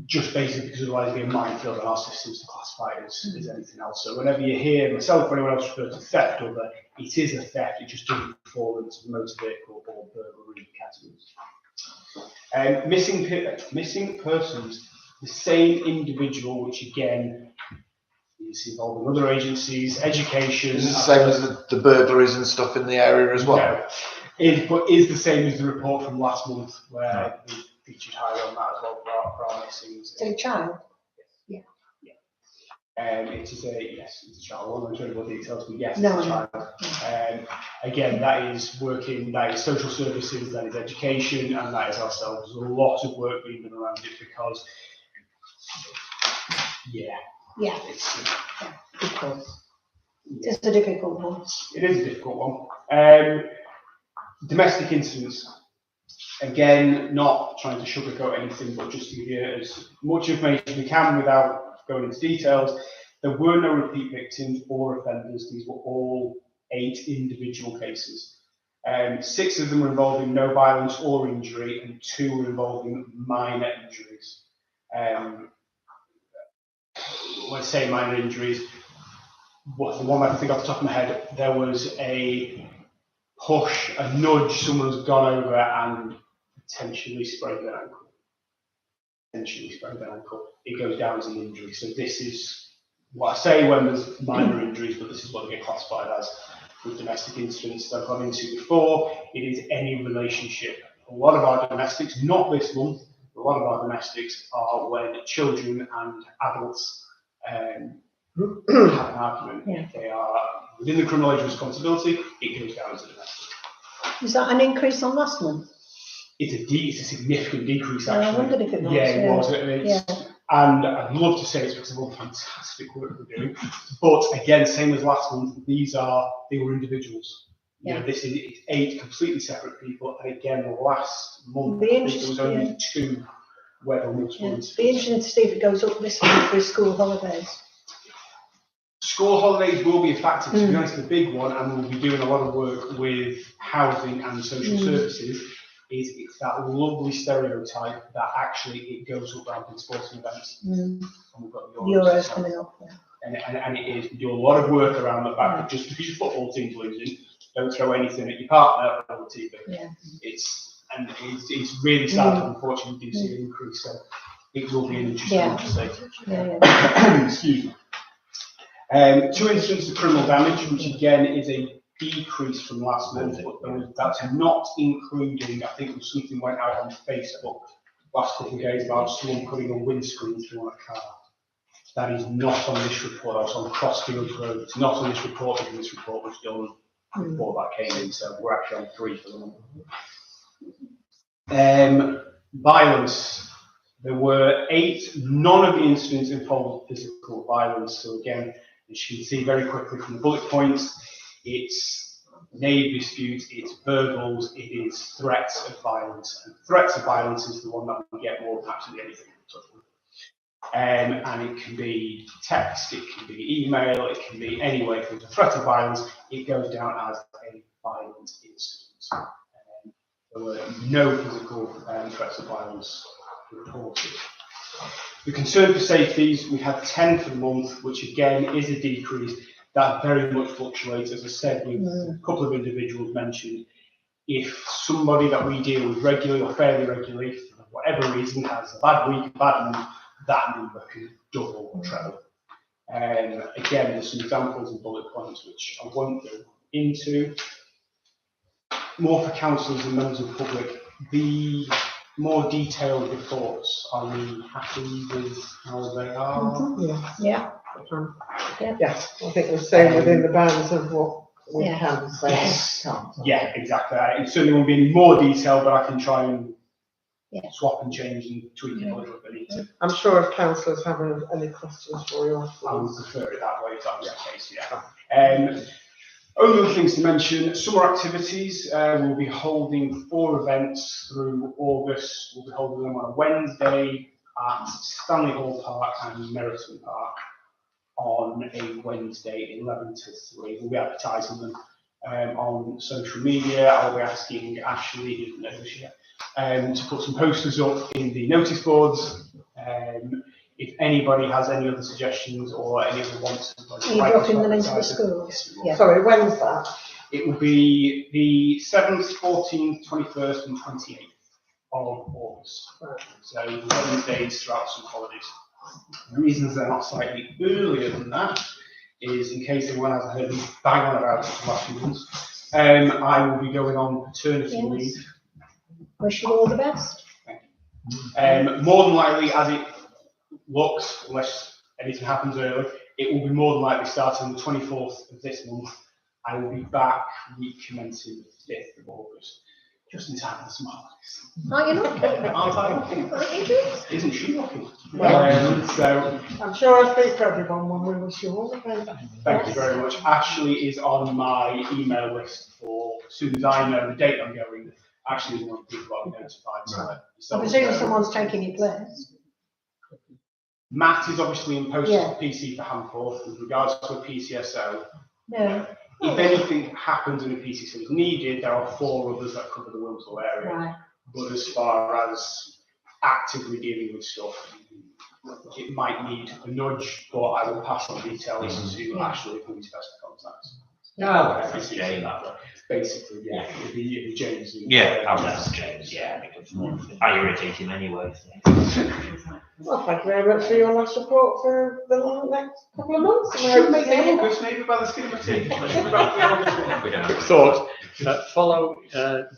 just basically because otherwise it'd be a minefield in our systems to classify it as anything else. So whenever you hear myself or anyone else refer to theft, other, it is a theft, it just doesn't fall into the motor vehicle or burglary categories. Missing persons, the same individual, which again is involved in other agencies, education. Is it the same as the burglaries and stuff in the area as well? No, but is the same as the report from last month, where we featured higher on that as well for our missings. So child? Yeah. It is it's a child. I won't go into more details, but yes, No, it's a child. Again, that is social services, that is education, and that is ourselves. There's a lot of work being done around it because, It's a difficult one. It is a difficult one. Domestic incidents. Again, not trying to sugarcoat anything, but just to give you as much information as we can without going into details. There were no repeat victims or offenders. These were all 8 individual cases. 6 of them were involving no violence or injury, and 2 were involving minor injuries. When I say minor injuries, the one I can think off the top of my head, there was a push, a nudge, someone has gone over and potentially sprained their ankle. It goes down as an injury. So this is what I say when there's minor injuries, but this is what they get classified as with domestic incidents that I've gone into before. It is any relationship. A lot of our domestics, not this month, the A lot of our domestics are when children and adults have an argument. Yeah. If they are within the criminal age of responsibility, it goes down to domestic. Is that an increase on last month? It's a significant decrease, Yeah, I actually. wondered if it was, Yeah, it yeah. was. And I'd love to say it's because of all the fantastic work we're doing. But again, same as last month, they were individuals. You know, this is 8 completely separate people. And again, last month, I think there was only 2 where there was one. It'd be interesting to see if it goes up this month for school holidays. School holidays will be a factor, to be honest, the big one, and we'll be doing a lot of work with housing and social services. It's that lovely stereotype that actually it goes up around in sporting events. And we've got the Euros coming up. And it is, we do a lot of work around the fact that just because your football team's losing, don't throw anything at your partner or the TV. Yeah. It's really sad that unfortunately we do see an increase, so it will be an interesting one to see. Excuse me. 2 incidents of criminal damage, which again is a decrease from last month, but that's not including, I think something went out on Facebook last couple of days about someone putting a windscreen through on a car. That is not on this report. I was on Crossfield Road. It's not on this report because this report was done before that came in, so we're actually on 3 for the month. Violence. There were 8. None of the incidents involved physical violence. So again, as you can see very quickly from the bullet points, it's neighbour disputes, it's verbals, it is threats of violence. And threats of violence is the one that we get more than absolutely anything. And it can be text, it can be email, it can be any way. If there's a threat of violence, it goes down as a violent incident. There were no physical threats of violence reported. The concern for safeties, we had 10 for the month, which again is a decrease. That very much fluctuates, as I said, with a couple of individuals mentioned. If somebody that we deal with regularly or fairly regularly, for whatever reason, has a bad week, a bad month, that number can double or treble. Again, there's some examples and bullet points which I won't go into. More for councillors and members of the public, the more detailed reports, are we happy with how they are? Yeah. Yes, I think we're staying within the bounds of what we can say. Yes. Yeah, exactly. It certainly won't be any more detail, but I can try and swap and change and tweak it a little if I need to. I'm sure if councillors have any questions for you I would afterwards. prefer it that way if that was the case, yeah. Only other things to mention, summer activities, we'll be holding 4 events through August. We'll be holding them on a Wednesday at Stanley Hall Park and Meriton Park on a Wednesday, 11 to 3. We'll be advertising them on social media. I'll be asking Ashley, who doesn't know this yet, to put some posters up in the notice boards. If anybody has any other suggestions or any other wants to Are you dropping them into the schools? Yeah. Sorry, when's that? It will be the 7th, 14th, 21st and 28th of August. So Wednesdays throughout some holidays. The reasons they're not slightly earlier than that is, in case anyone hasn't heard me bang on about it for the last few months, I will be going on paternity leave. Wish you all the best. More than likely, as it looks, unless anything happens early, it will be more than likely starting the 24th of this month. I will be back week commencing the 5th of August, just in time for some holidays. Are you lucky? Aren't I lucky? Isn't she lucky? So I'm sure I speak for everyone when we wish you all the best. thank you very much. Ashley is on my email list for, as soon as I know the date I'm going, Ashley is one of the people I'll be notified. So I presume someone's taking your place. Matt is obviously in post PC for Hamforth with regards to a PCSO. No. If anything happens and a PCSO is needed, there are 4 others that cover the Wilmslow area. Right. But as far as actively dealing with stuff, it might need a nudge, but I will pass on details to Ashley, who is best to contact. It's Jane, that one. Basically, yeah, it'd be James. I'll ask James, because I irritate him anyway. Well, thank you very much for your last report for the next couple of months. And I hope to see you. August, maybe by the skin of my teeth. Quick thought, follow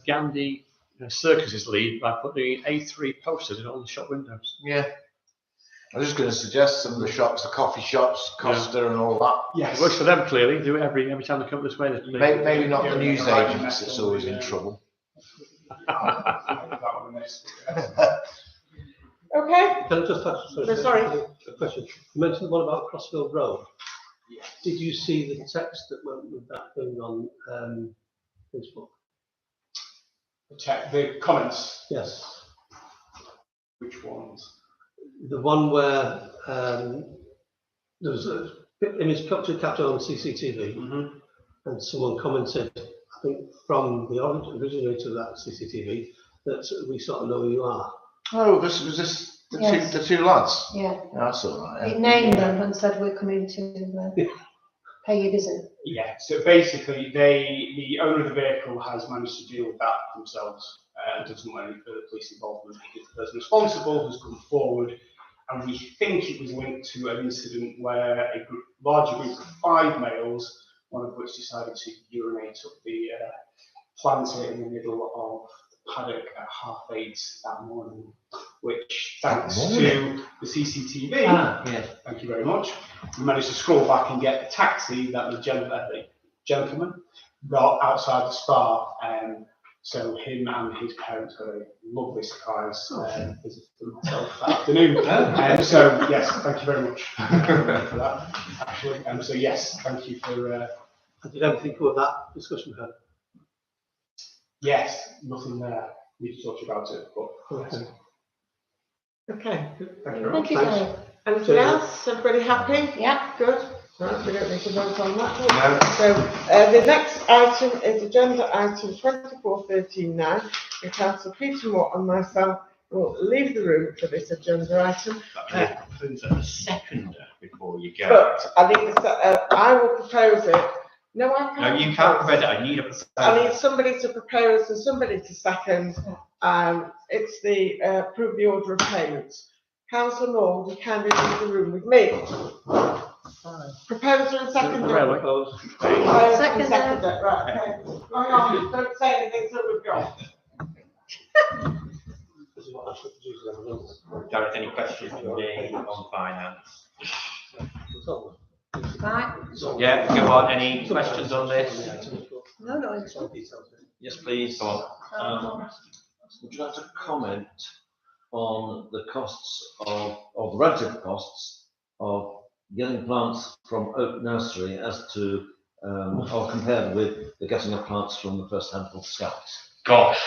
Gandhi circuses lead by putting A3 posters in all the shop windows. Yeah. I was just going to suggest some of the shops, the coffee shops, Costa and all that. It works for them clearly. Do it every time they come this way. Maybe not the news agents that's always in trouble. Okay, Can I just ask, No, sorry. a question? You mentioned the one about Crossfield Road. Did you see the text that went with that thing on Facebook? The comments, Yes. which ones? The one where there was an image captured on CCTV, and someone commented, I think from the originator of that CCTV, that we sort of know who you are. Oh, this was this the, Yes. the two lads. Yeah. That's all right. It named them and said we're coming to pay your visit. Yeah, so basically the owner of the vehicle has managed to deal with that themselves and doesn't want any further police involvement because the person responsible has come forward, and we think it was linked to an incident where a larger group of 5 males, one of which decided to urinate up the planter in the middle of the paddock at 8:30 that morning, which thanks to the CCTV, thank you very much, we managed to scroll back and get the taxi that the gentleman got outside the spa. So him and his parents got a lovely surprise visit from myself that afternoon. So yes, thank you very much for that. Actually, so yes, thank you for. Did everything cover that discussion we had? Yes, nothing there. We need to talk about it, but. okay. Thank you, Thanks. Dave. Anything else? Everybody happy? Yeah. Good. Right, we don't need to vote on that. So the next item is agenda item 24.13.9. And Councillor Peter Moore and myself will leave the room for this agenda item. Propose a seconder before you go. But I need I will propose it. No, I can't. No, you can't propose it. I need a proposal. I need somebody to propose and somebody to second. It's the approve the order of payments. Councillor Moore, you can leave the room with me. Proposer and seconder. Seconder. Right. Okay. Hang on. Don't say anything till we've got. Gareth, any questions for me on finance? Right. Yeah, go on. Any questions on this? No, it's all. Yes, please. Go on. Would you like to comment on the costs of the relative costs of getting plants from Oak Nursery as to or compared with the getting of plants from the first handful Scouts? Gosh,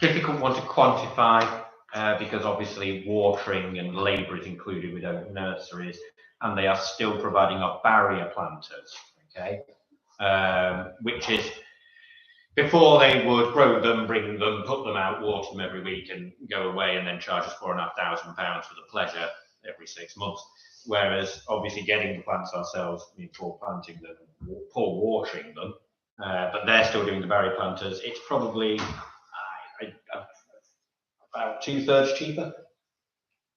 difficult one to quantify because obviously watering and labour is included with Oak Nurseries, and they are still providing our barrier planters. Okay, which is. Before they would grow them, bring them, put them out, water them every week and go away and then charge us £4,500 for the pleasure every 6 months. Whereas obviously getting the plants ourselves, for planting them, for watering them, but they're still doing the berry planters. It's probably about 2/3 cheaper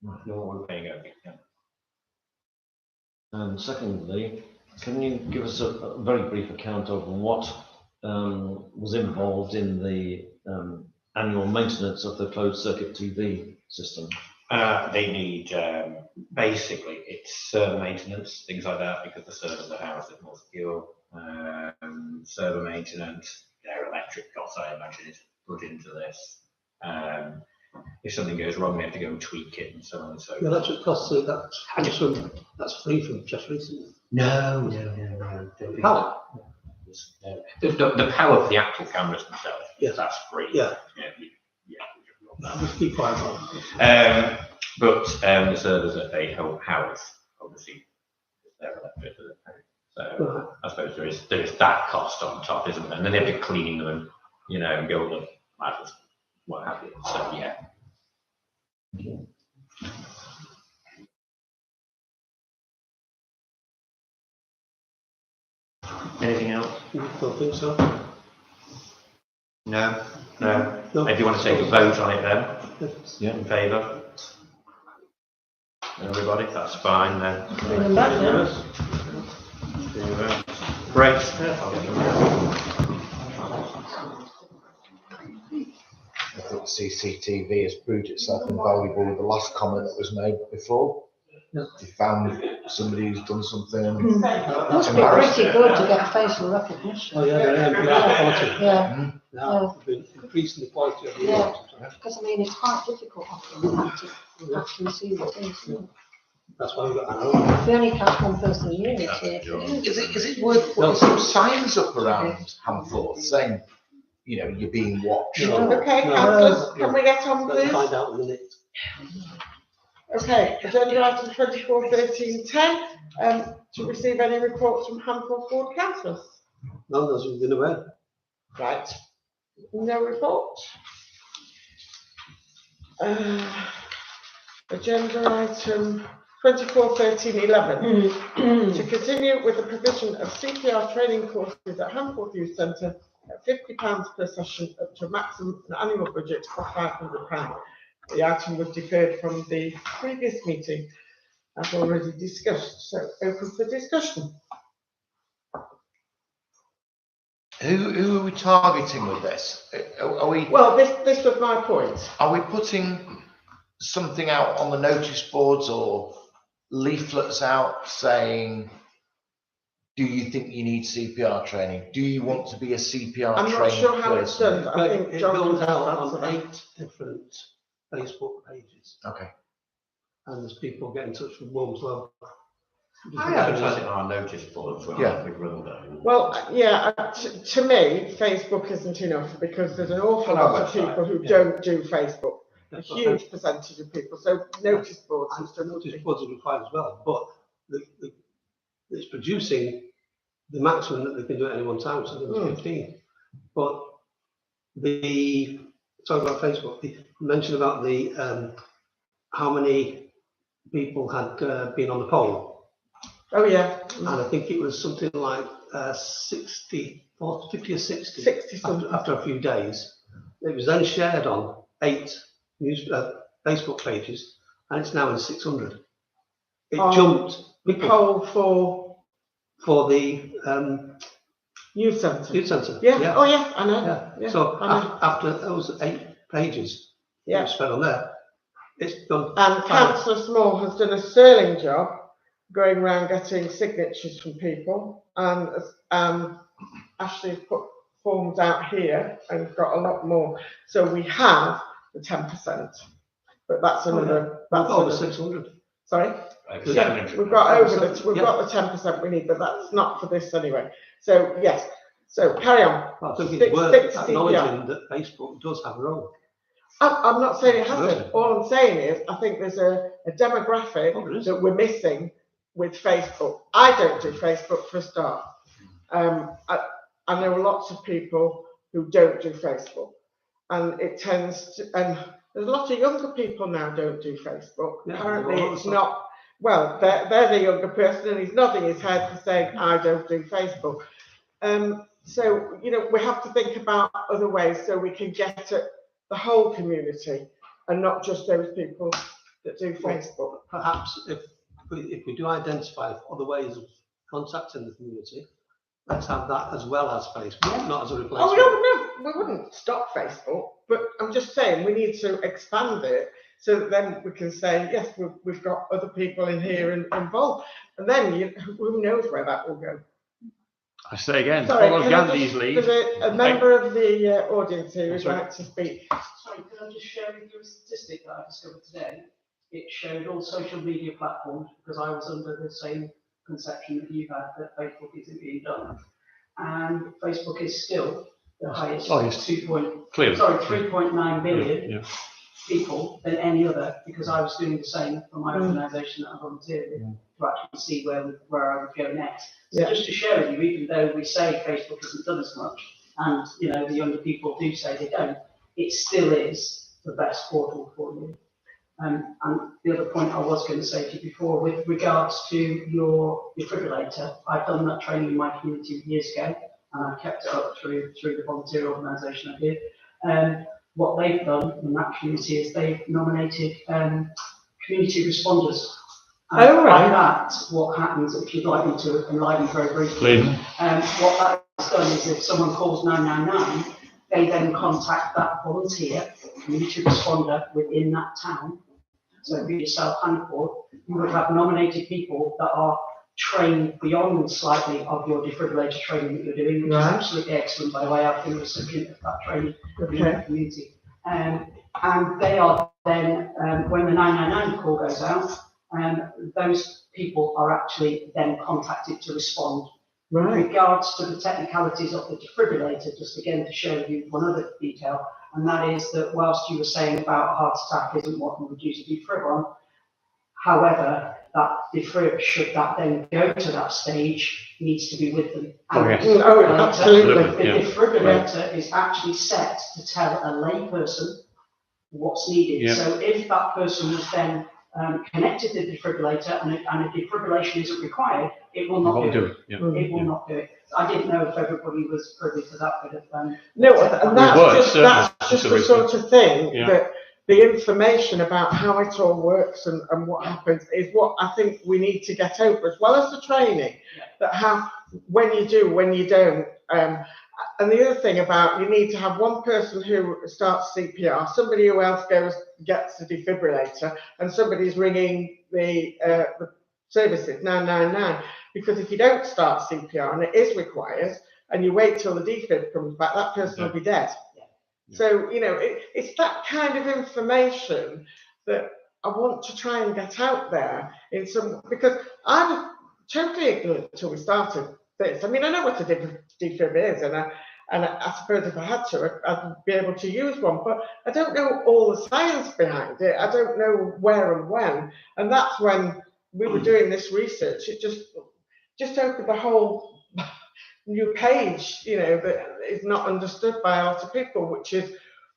than what we're paying over. Yeah. And secondly, can you give us a very brief account of what was involved in the annual maintenance of the closed circuit TV system? They need, basically, it's server maintenance, things like that, because the servers are housed at more secure. Server maintenance, their electric costs, I imagine, is put into this. If something goes wrong, we have to go and tweak it and so on and so forth. The electric costs, that's free from just recently. No. Power? The power for the actual cameras themselves, yes, that's free. Yeah. Just keep quiet. But the servers that they house, obviously, they're electric. So I suppose there is that cost on top, isn't there? And then they have to clean them and and go on ladders, what have you. So yeah. Anything else? Don't think so. No. If you want to take a vote on it then, yeah, in favour. Everybody, that's fine then. Bring them back now. Great. CCTV has proved itself invaluable with the last comment that was made before. Yeah. They found somebody who's done something. It must be embarrassing. pretty good to get facial recognition. Oh, yeah, they're quality. Yeah, Now, we've been increasing the quality of the Yeah. work. because I mean, it's quite difficult often to actually see the face. isn't it? That's why we've got that. We only catch one person a year, it's Is it worth putting some signs up around Hamforth saying, you know, you're being watched? No. Okay, No. councillors, can we get on Let's please? find out in a minute. Okay, agenda item 24/13/10, to receive any reports from Hamforth Ward councillors. None of us have been aware. Right, no report. Agenda item 24/13/11, to continue with the provision of CPR training courses at Hamforth Youth Centre at £50 per session up to a maximum annual budget of £500. The item was deferred from the previous meeting, as already discussed, so open for discussion. Who are we targeting with this? Are we Well, this was my point. putting something out on the notice boards or leaflets out saying, do you think you need CPR training? Do you want to be a CPR I'm trained not sure how it's person? done, but I think It John goes can out answer on that. 8 different Facebook pages, Okay. and there's people get in touch with mum as well. I advertise it on our notice boards when Yeah. we run them. Well, yeah, to me, Facebook isn't enough because there's an awful lot of people who don't do Facebook. A huge percentage of people, so notice boards and stuff. Notice boards are required as well, but it's producing the maximum that they can do at any one time, so there's 15. But talking about Facebook, the mention about the how many people had been on the poll. Oh, yeah. And I think it was something like 50 or 60 60 something. after a few days. It was then shared on 8 Facebook pages, and it's now in 600. It jumped. The poll for the youth centre. youth centre. Yeah. Oh, yeah, I know. Yeah. Yeah, So I know. after those 8 pages, Yeah. it was spread on there. It's done. And Councillor Small has done a sterling job going around getting signatures from people, and Ashley's put forms out here and got a lot more. So we have the 10%, but that's another. That's over another. 600. Sorry. Yeah, We've got over the. We've got the 10% we need, but that's not for this anyway. So yes. So carry on. I think it's worth acknowledging that Facebook does have a role. I'm not saying it hasn't. All I'm saying is I think there's a demographic that we're missing with Facebook. I don't do Facebook for a start. I know lots of people who don't do Facebook, and it tends to, and there's a lot of younger people now don't do Facebook. Yeah, Apparently it's not, well, they're the younger person and he's nodding his head for saying, I don't do Facebook. So, you know, we have to think about other ways so we can get at the whole community and not just those people that do Facebook. Perhaps if we do identify other ways of contacting the community, let's have that as well as Facebook, not as a replacement. Oh, no, we wouldn't stop Facebook, but I'm just saying we need to expand it so that then we can say, yes, we've got other people in here and involved. And then who knows where that will go. I say again, Sorry, follow can I Gandhi's lead. There's a member of the audience who would like to speak. Sorry, can I just share with you a statistic that I discovered today? It showed all social media platforms, because I was under the same conception that you had, that Facebook isn't being done. And Facebook is still the highest, 3.9 million people than any other, because I was doing the same for my organisation that I volunteered with, to actually see where I would go next. So just to share with you, even though we say Facebook isn't done as much, and you know the younger people do say they don't, it still is the best portal for you. And the other point I was going to say to you before, with regards to your defibrillator, I've done that training in my community years ago, and I've kept it up through the volunteer organisation I did. What they've done in that community is they've nominated community responders. Oh, right. By that, what happens, if you'd like me to enlighten very briefly, what that has done is if someone calls 999, they then contact that volunteer, community responder within that town. So if you yourself and board, you would have nominated people that are trained beyond slightly of your defibrillator training that you're doing, which is absolutely excellent, by the way. I've been a recipient of that training in the community. And they are then, when the 999 call goes out, those people are actually then contacted to respond. With regards to the technicalities of the defibrillator, just again to show you one other detail, and that is that whilst you were saying about a heart attack isn't what you would use a defib on, however, that defib, should that then go to that stage, needs to be with them. And Absolutely. The defibrillator is actually set to tell a layperson what's needed. So if that person was then connected to the defibrillator and a defibrillation isn't required, it will not do it. It will not do it. I didn't know if everybody was privy to that bit of. No, and that's just the sort of thing that the information about how it all works and what happens is what I think we need to get over, as well as the training, that how, when you do, when you don't. And the other thing about, you need to have one person who starts CPR, somebody who else gets the defibrillator, and somebody's ringing the services 999. Because if you don't start CPR and it is required, and you wait till the defib comes back, that person will be dead. So, you know, it's that kind of information that I want to try and get out there in some, because I was totally ignorant until we started this. I mean, I know what a defib is, and I suppose if I had to, I'd be able to use one, but I don't know all the science behind it. I don't know where and when. And that's when we were doing this research. It just opened a whole new page, you know, that is not understood by a lot of people, which is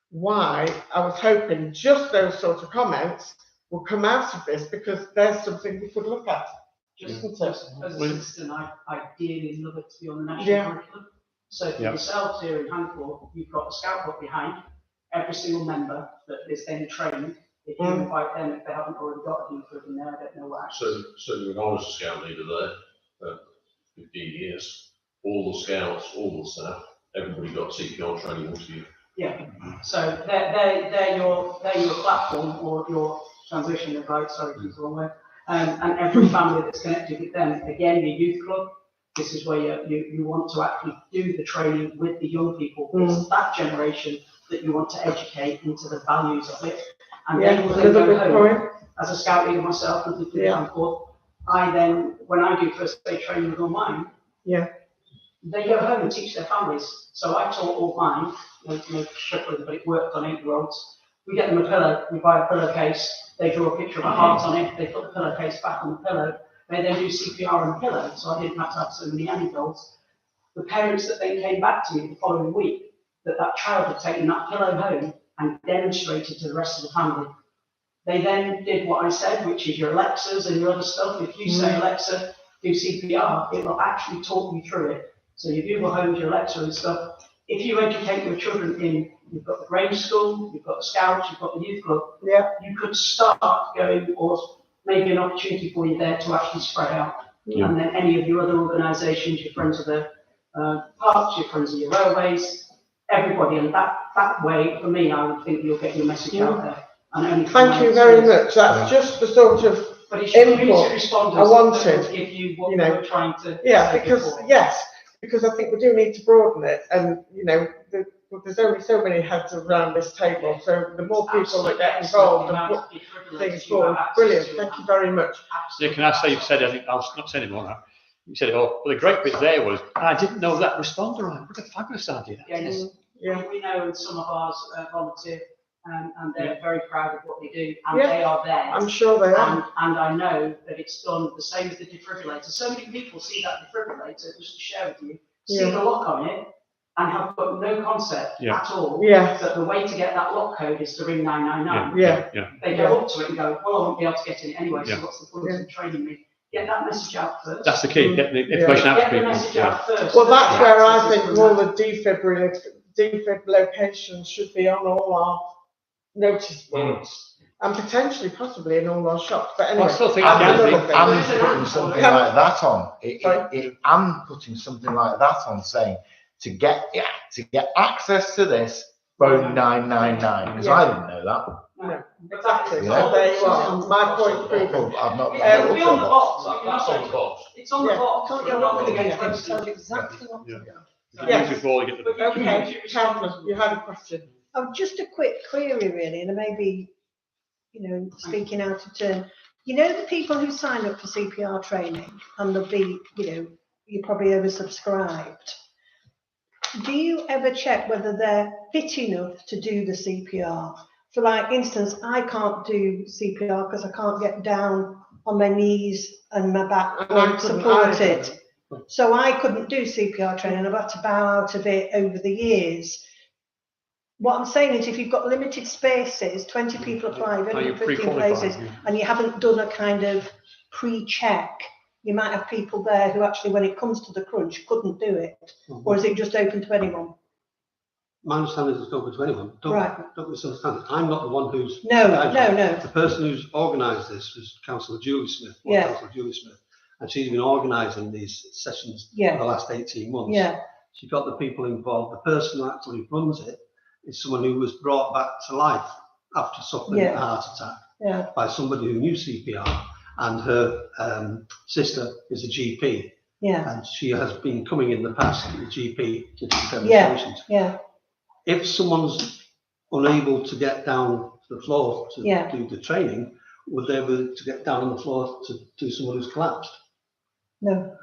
why I was hoping just those sort of comments will come out of this, because there's something we could look at. Just as a citizen, I ideally love it to be on the national curriculum. So for yourselves here in Handful, you've got a scout book behind every single member that is then trained. If you invite them, if they haven't already got a defib in there, I don't know what. So when I was a scout leader there for 15 years, all the scouts, all the staff, everybody got CPR training once a year. Yeah. So they're your platform or your transition advice. Sorry, that's the wrong word. And every family that's connected with them. Again, your youth club. This is where you want to actually do the training with the young people. It's that generation that you want to educate into the values of it. And they will then go home. As a scout leader myself, and I then, when I do first aid training with all mine, they go home and teach their families. So I taught all mine, no sugar, but it worked on 8-year-olds. We get them a pillow, we buy a pillowcase, they draw a picture of a heart on it, they put the pillowcase back on the pillow, they then do CPR on the pillow, so I didn't have to have so many antidotes. The parents that then came back to me the following week, that child had taken that pillow home and demonstrated to the rest of the family. They then did what I said, which is your Alexas and your other stuff. If you say, Alexa, do CPR, it will actually talk you through it. So your Google Home, your Alexa and stuff. If you educate your children in, you've got the Grange School, you've got the Scouts, you've got the Youth Club, you could start going, or maybe an opportunity for you there to actually spread out. And then any of your other organisations, your friends of the parks, your friends of your railways, everybody, and that way, for me, I would think you'll get your message out there. And only thank you very much. That's just the sort of input I wanted. Give you what we're trying to because I think we do need to broaden it, and you know, there's only so many heads around this table, so the more people that get involved and put things forward, brilliant. Thank you very much. Yeah, can I say, you've said, I think I'll not say anymore now. You said it all. Well, the great bit there was, I didn't know that responder line. What a fabulous idea. We know, and some of ours volunteer, and they're very proud of what they do, and they are there. I'm sure they are. And I know that it's done the same as the defibrillator. So many people see that defibrillator, just to share with you, see the lock on it, and have got no concept at all that the way to get that lock code is to ring 999. They go up to it and go, well, I won't be able to get in it anyway, so what's the point of training me? Get that message out first. That's the key, get the information out to people. Get the message out first. Well, that's where I think all the defib locations should be on all our notice boards, and potentially, possibly in all our shops. But anyway, I still think I'm putting something like that on. I'm putting something like that on, saying to get access to this, phone 999, because I didn't know that. No, exactly. Yeah. So there you are. My point proven. Well, I've not. It'll be on the box. That's on the box. It's on the Yeah. box. Can't You're go not wrong going with to it, get it tells you exactly what to do. Yes. Before you get the. Okay, Councillor, you had a question. Oh, just a quick query really, and maybe, speaking out of turn. You know, the people who sign up for CPR training, and they'll be, you're probably oversubscribed. Do you ever check whether they're fit enough to do the CPR? For like instance, I can't do CPR because I can't get down on my knees and my back and support it. So I couldn't do CPR training. I've had to bow out of it over the years. What I'm saying is if you've got limited spaces, 20 people apply, you've only got 15 places, and you haven't done a kind of pre-check, you might have people there who actually, when it comes to the crunch, couldn't do it. Or is it just open to anyone? My understanding is it's open to anyone. Don't misunderstand. I'm not the one who's... No. The person who's organised this was Councillor Julie Smith. Yeah. Councillor Julie Smith. And she's been organising these sessions for the last 18 months. Yeah. She got the people involved. The person who actually runs it is someone who was brought back to life after suffering a heart attack by somebody who knew CPR, and her sister is a GP. Yeah. And she has been coming in the past to the GP to do demonstrations. Yeah. If someone's unable to get down to the floor to do the training, would they be able to get down on the floor to do someone who's collapsed? No.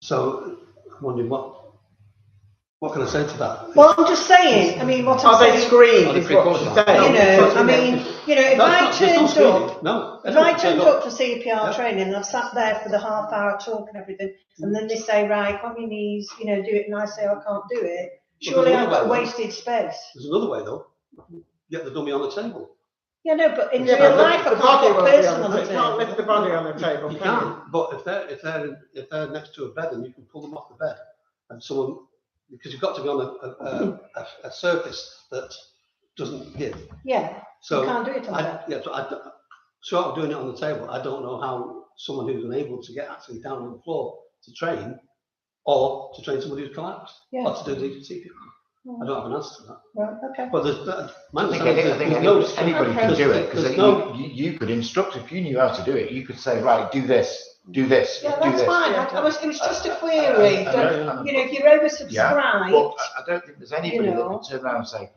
So I'm wondering what can I say to that? Well, I'm just saying. I mean, what I'm saying. Are they screened? Is what she's saying. If I turned up, no, if I turned up for CPR training and I've sat there for the half-hour talk and everything, and then they say, right, on your knees, do it, and I say I can't do it. Surely I've got wasted space. There's another way though. Get the dummy on the table. Yeah, no, but in real life, I can't get a person on the table. You can't lift the body on the table. You can, but if they're next to a bed, and you can pull them off the bed, and someone, because you've got to be on a surface that doesn't give. Yeah. So you can't do it on that. Yeah, so short of doing it on the table, I don't know how someone who's unable to get actually down on the floor to train, or to train somebody who's collapsed, or to do the CPR. I don't have an answer to that. Right, okay. But I think anybody can do it, because you could instruct, if you knew how to do it, you could say, right, do this, do this, yeah, do that's this. fine. It was just a query. If you're oversubscribed, but I don't think there's anybody that can turn around and say,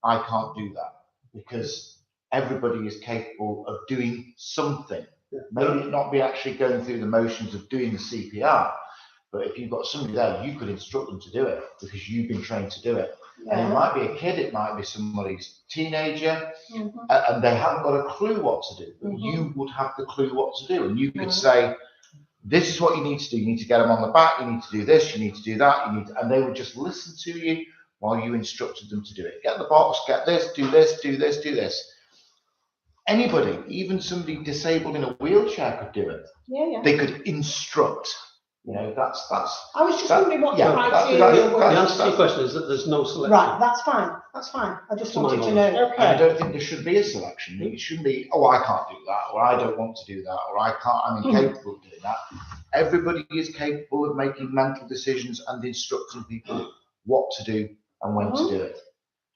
I can't do that, because everybody is capable of doing something. Maybe not be actually going through the motions of doing the CPR, but if you've got somebody there, you could instruct them to do it because you've been trained to do it. And it might be a kid, it might be somebody's teenager, and they haven't got a clue what to do, but you would have the clue what to do, and you could say, this is what you need to do. You need to get them on the back, you need to do this, you need to do that, and they would just listen to you while you instructed them to do it. Get the box, get this, do this, do this, do this. Anybody, even somebody disabled in a wheelchair could do it. Yeah. They could instruct. That's. I was just wondering what the criteria The was. answer to your question is that there's no selection. Right, that's fine. That's fine. I just wanted to know. Okay. I don't think there should be a selection. It shouldn't be, oh, I can't do that, or I don't want to do that, or I'm incapable of doing that. Everybody is capable of making mental decisions and instructing people what to do and when to do it.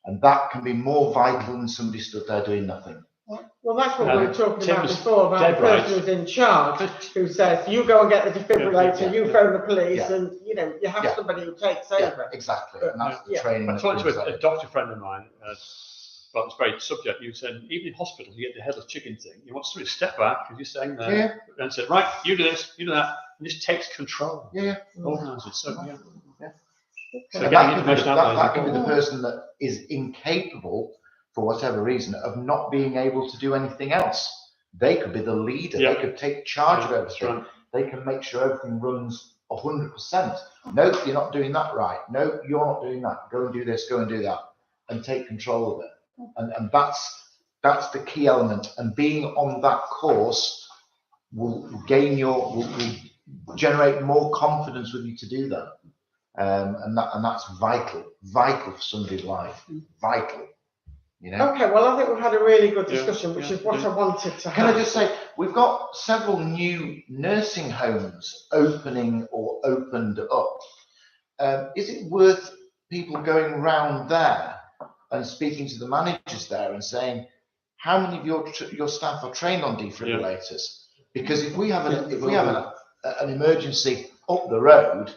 And that can be more vital than somebody stood there doing nothing. Well, that's what we were talking about before, about the person who's in charge, who says, you go and get the defibrillator, you phone the police, and, you have somebody who takes over. Exactly, and that's the training. I talked to a doctor friend of mine about this very subject. You said, even in hospital, you get the headless chicken thing. You want somebody to step back, as you're saying there, and said, right, you do this, you do that, and this takes control. Organise it. So, So that can be the person that is incapable, for whatever reason, of not being able to do anything else. They could be the leader. They could take charge of everything. They can make sure everything runs 100%. No, you're not doing that right. No, you're not doing that. Go and do this, go and do that, and take control of it. And that's the key element. And being on that course will generate more confidence with you to do that. And that's vital for somebody's life. Vital. Okay, well, I think we've had a really good discussion, which is what I wanted to have. Can I just say, we've got several new nursing homes opening or opened up. is it worth people going round there and speaking to the managers there and saying, how many of your staff are trained on defibrillators? Because if we have an emergency up the road,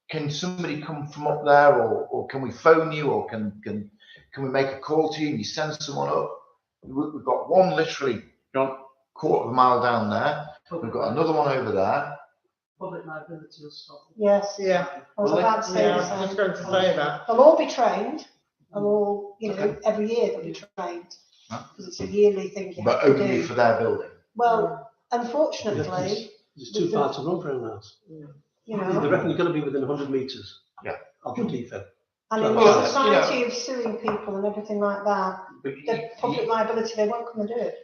can somebody come from up there, or can we phone you, or can we make a call to you and you send someone up? We've got one literally quarter of a mile down there. We've got another one over there. Public liability will stop. Yes, Yeah. I was about to say Yeah, the I was same. going to say that. They'll all be trained, they'll all, you know, every year they'll be trained, because it's a yearly thing you But have to only do. for their building. Well, unfortunately, There's too far to run for a house. you They know, reckon you're going to be within 100 metres. Yeah. Of the defib. and in Well, the society of suing people and everything like that, the public liability, they won't come and do it.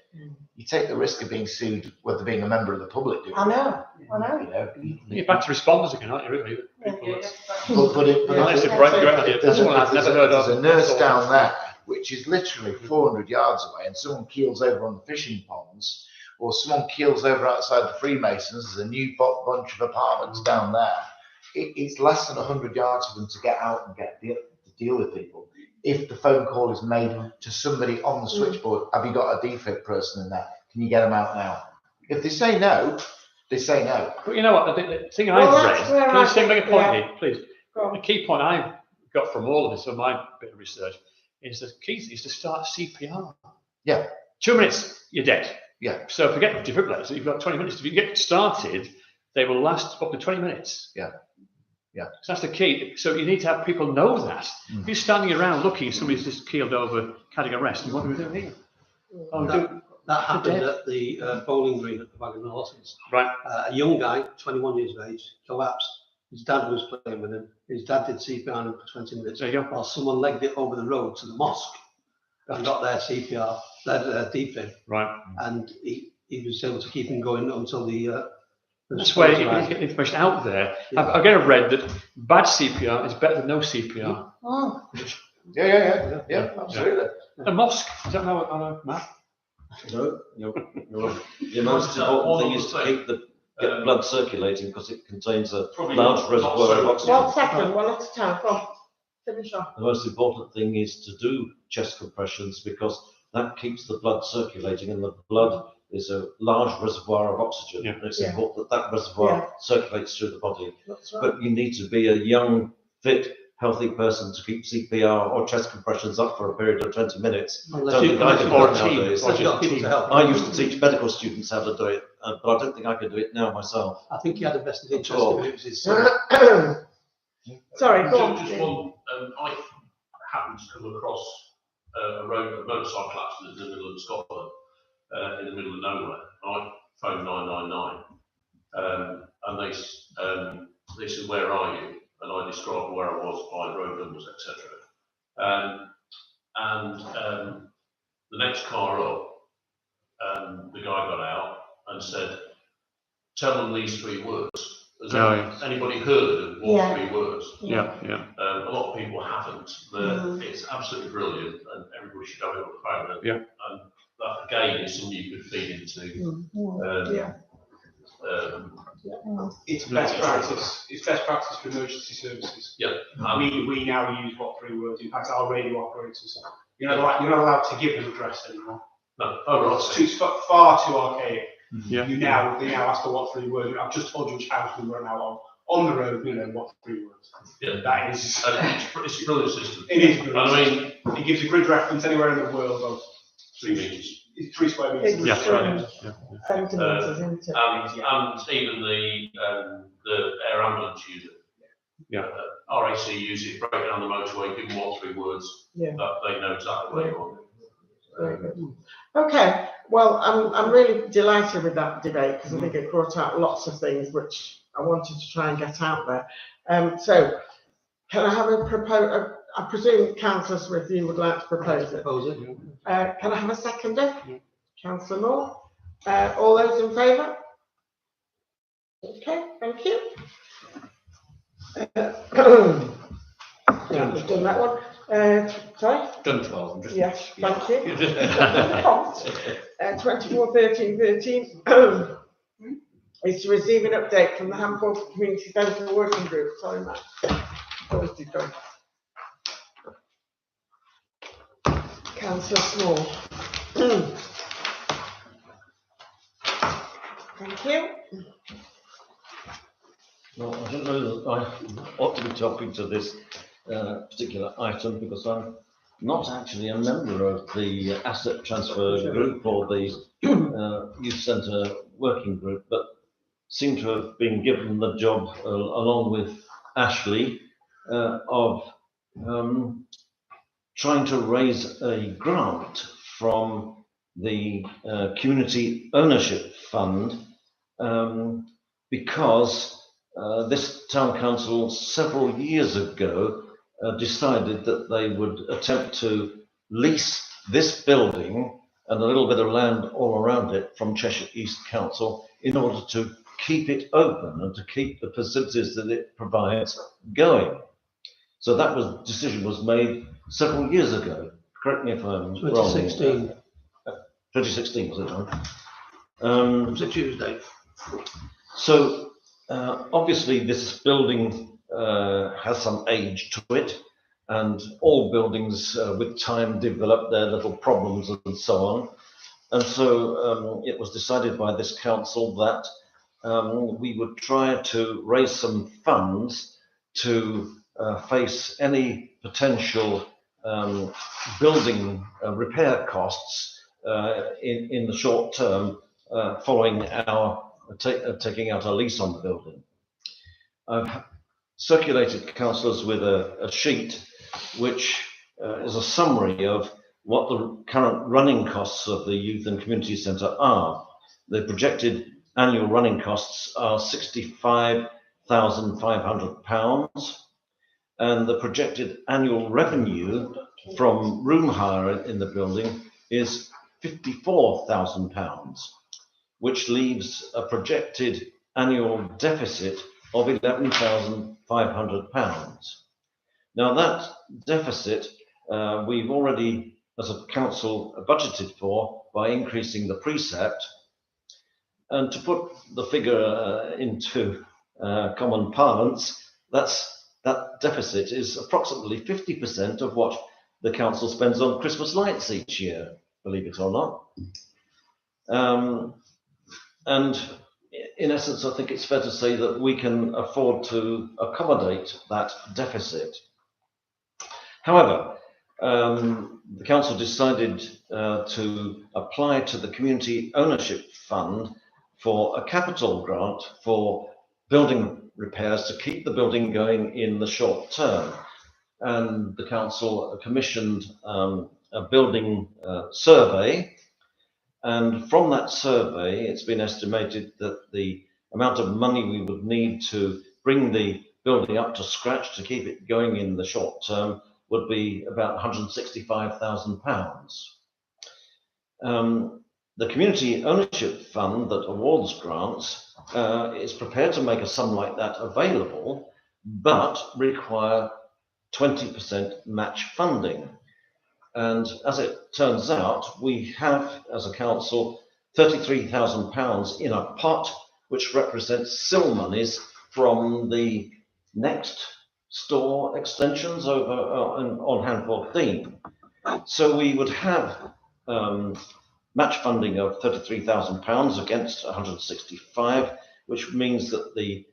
You take the risk of being sued whether being a member of the public doing I know, I know. You know, You're back to responders again, aren't you, really? People but That's a great idea. That's one I've never heard of. There's a nurse down there, which is literally 400 yards away, and someone keels over on the fishing ponds, or someone keels over outside the Freemasons. There's a new bunch of apartments down there. It's less than 100 yards for them to get out and to deal with people. If the phone call is made to somebody on the switchboard, have you got a defib person in there? Can you get them out now? If they say no, they say no. But you know what, the thing Well, I've that's read, where can I I say make a think- point yeah. here, please? Go on. The key point I've got from all of this, from my bit of research, is the key is to start CPR. Yeah. 2 minutes, you're dead. Yeah. So forget defibrillators, you've got 20 minutes. If you get started, they will last up to 20 minutes. Yeah. Yeah. So that's the key. So you need to have people know that. If you're standing around looking, somebody's just keeled over, cardiac arrest, and what do we do here? Oh, That happened dead. at the bowling green at the Wagon Horses. Right. A young guy, 21 years of age, collapsed. His dad was playing with him. His dad did CPR on him for 20 minutes. There you go. While someone legged it over the road to the mosque and got their CPR, their defib, Right. and he was able to keep him going until the That's where you get the information out there. Yeah. I've again read that bad CPR is better than no CPR. Oh, Yeah, absolutely. A mosque, is that on a map? No, the most important thing is to keep get blood circulating, because it contains a large reservoir of oxygen. 1 second, one at a time. Go on, finish off. The most important thing is to do chest compressions, because that keeps the blood circulating, and the blood is a large reservoir of oxygen. Yeah. And it's Yeah. important that reservoir circulates through the body. That's right. But you need to be a young, fit, healthy person to keep CPR or chest compressions up for a period of 20 minutes. Unless Don't you- think I can do or it team, nowadays. Unless you've got people to help. I used to teach medical students how to do it, but I don't think I can do it now myself. I think he had a vested interest Oh. if it was his Sorry, go on. Just one, I happened to come across a motorcycle accident in the middle of Scotland, in the middle of nowhere. I phoned 999, and they said, "Where are you?" And I described where I was by road numbers, etc. The next car up, the guy got out and said, "Tell them these 3 words." Has anybody heard of all Yeah. 3 words? Yeah. A lot of people haven't. It's absolutely brilliant, and everybody should have it on the phone. And, Yeah. and that again is something you could feed into. Yeah. It's best practice. It's best practice for emergency services. Yeah. We now use what 3 words. In fact, our radio operators, you're not allowed to give an address anymore. No. Oh, right. It's far too archaic. Yeah. They now ask for what 3 words. I've just told you which house we were now on the road. What 3 words? Yeah. That is. It's a brilliant system. It is brilliant. And I mean, It gives a grid reference anywhere in the world of 3 meters. It's 3 square meters. It's, Yeah, right. Yeah. Centimetres, isn't it? And even the air ambulance user. Yeah. RAC use it, break down the motorway, give them what 3 words. Yeah. That they know exactly where you are. Very good. Okay, well, I'm really delighted with that debate, because I think it brought out lots of things which I wanted to try and get out there. So, can I have a proposal? I presume Councillor Smith, you would like to propose it. Can I have a seconder? Councillor Moore. All those in favour? Okay, thank you. Yeah, we've done that one. Sorry? Done 12. I'm just, Yes, thank you. 24/13/13 is to receive an update from the Hamburg Community Centre Working Group. Sorry, Matt. Thursday done. Councillor Small. Thank you. Well, I don't know that I ought to be talking to this particular item because I'm not actually a member of the asset transfer group or the youth centre working group, but seem to have been given the job along with Ashley of trying to raise a grant from the community ownership fund because this town council several years ago decided that they would attempt to lease this building and a little bit of land all around it from Cheshire East Council in order to keep it open and to keep the facilities that it provides going. So that decision was made several years ago. Correct me if I'm 2016. wrong. 2016 was it, John? It was a Tuesday. So obviously this building has some age to it, and all buildings with time develop their little problems and so on. And so it was decided by this council that we would try to raise some funds to face any potential building repair costs in the short term following our taking out a lease on the building. I've circulated councillors with a sheet which is a summary of what the current running costs of the youth and community centre are. The projected annual running costs are £65,500, and the projected annual revenue from room hire in the building is £54,000, which leaves a projected annual deficit of £11,500. Now that deficit we've already, as a council, budgeted for by increasing the precept. And to put the figure into common parlance, that deficit is approximately 50% of what the council spends on Christmas lights each year, believe it or not. And in essence, I think it's fair to say that we can afford to accommodate that deficit. However, the council decided to apply to the Community Ownership Fund for a capital grant for building repairs to keep the building going in the short term. And the council commissioned a building survey. And from that survey, it's been estimated that the amount of money we would need to bring the building up to scratch to keep it going in the short term would be about £165,000. The Community Ownership Fund that awards grants is prepared to make a sum like that available, but require 20% match funding. And as it turns out, we have, as a council, £33,000 in a pot, which represents SIL monies from the next store extensions over on hand 14. So we would have match funding of £33,000 against 165, which means that the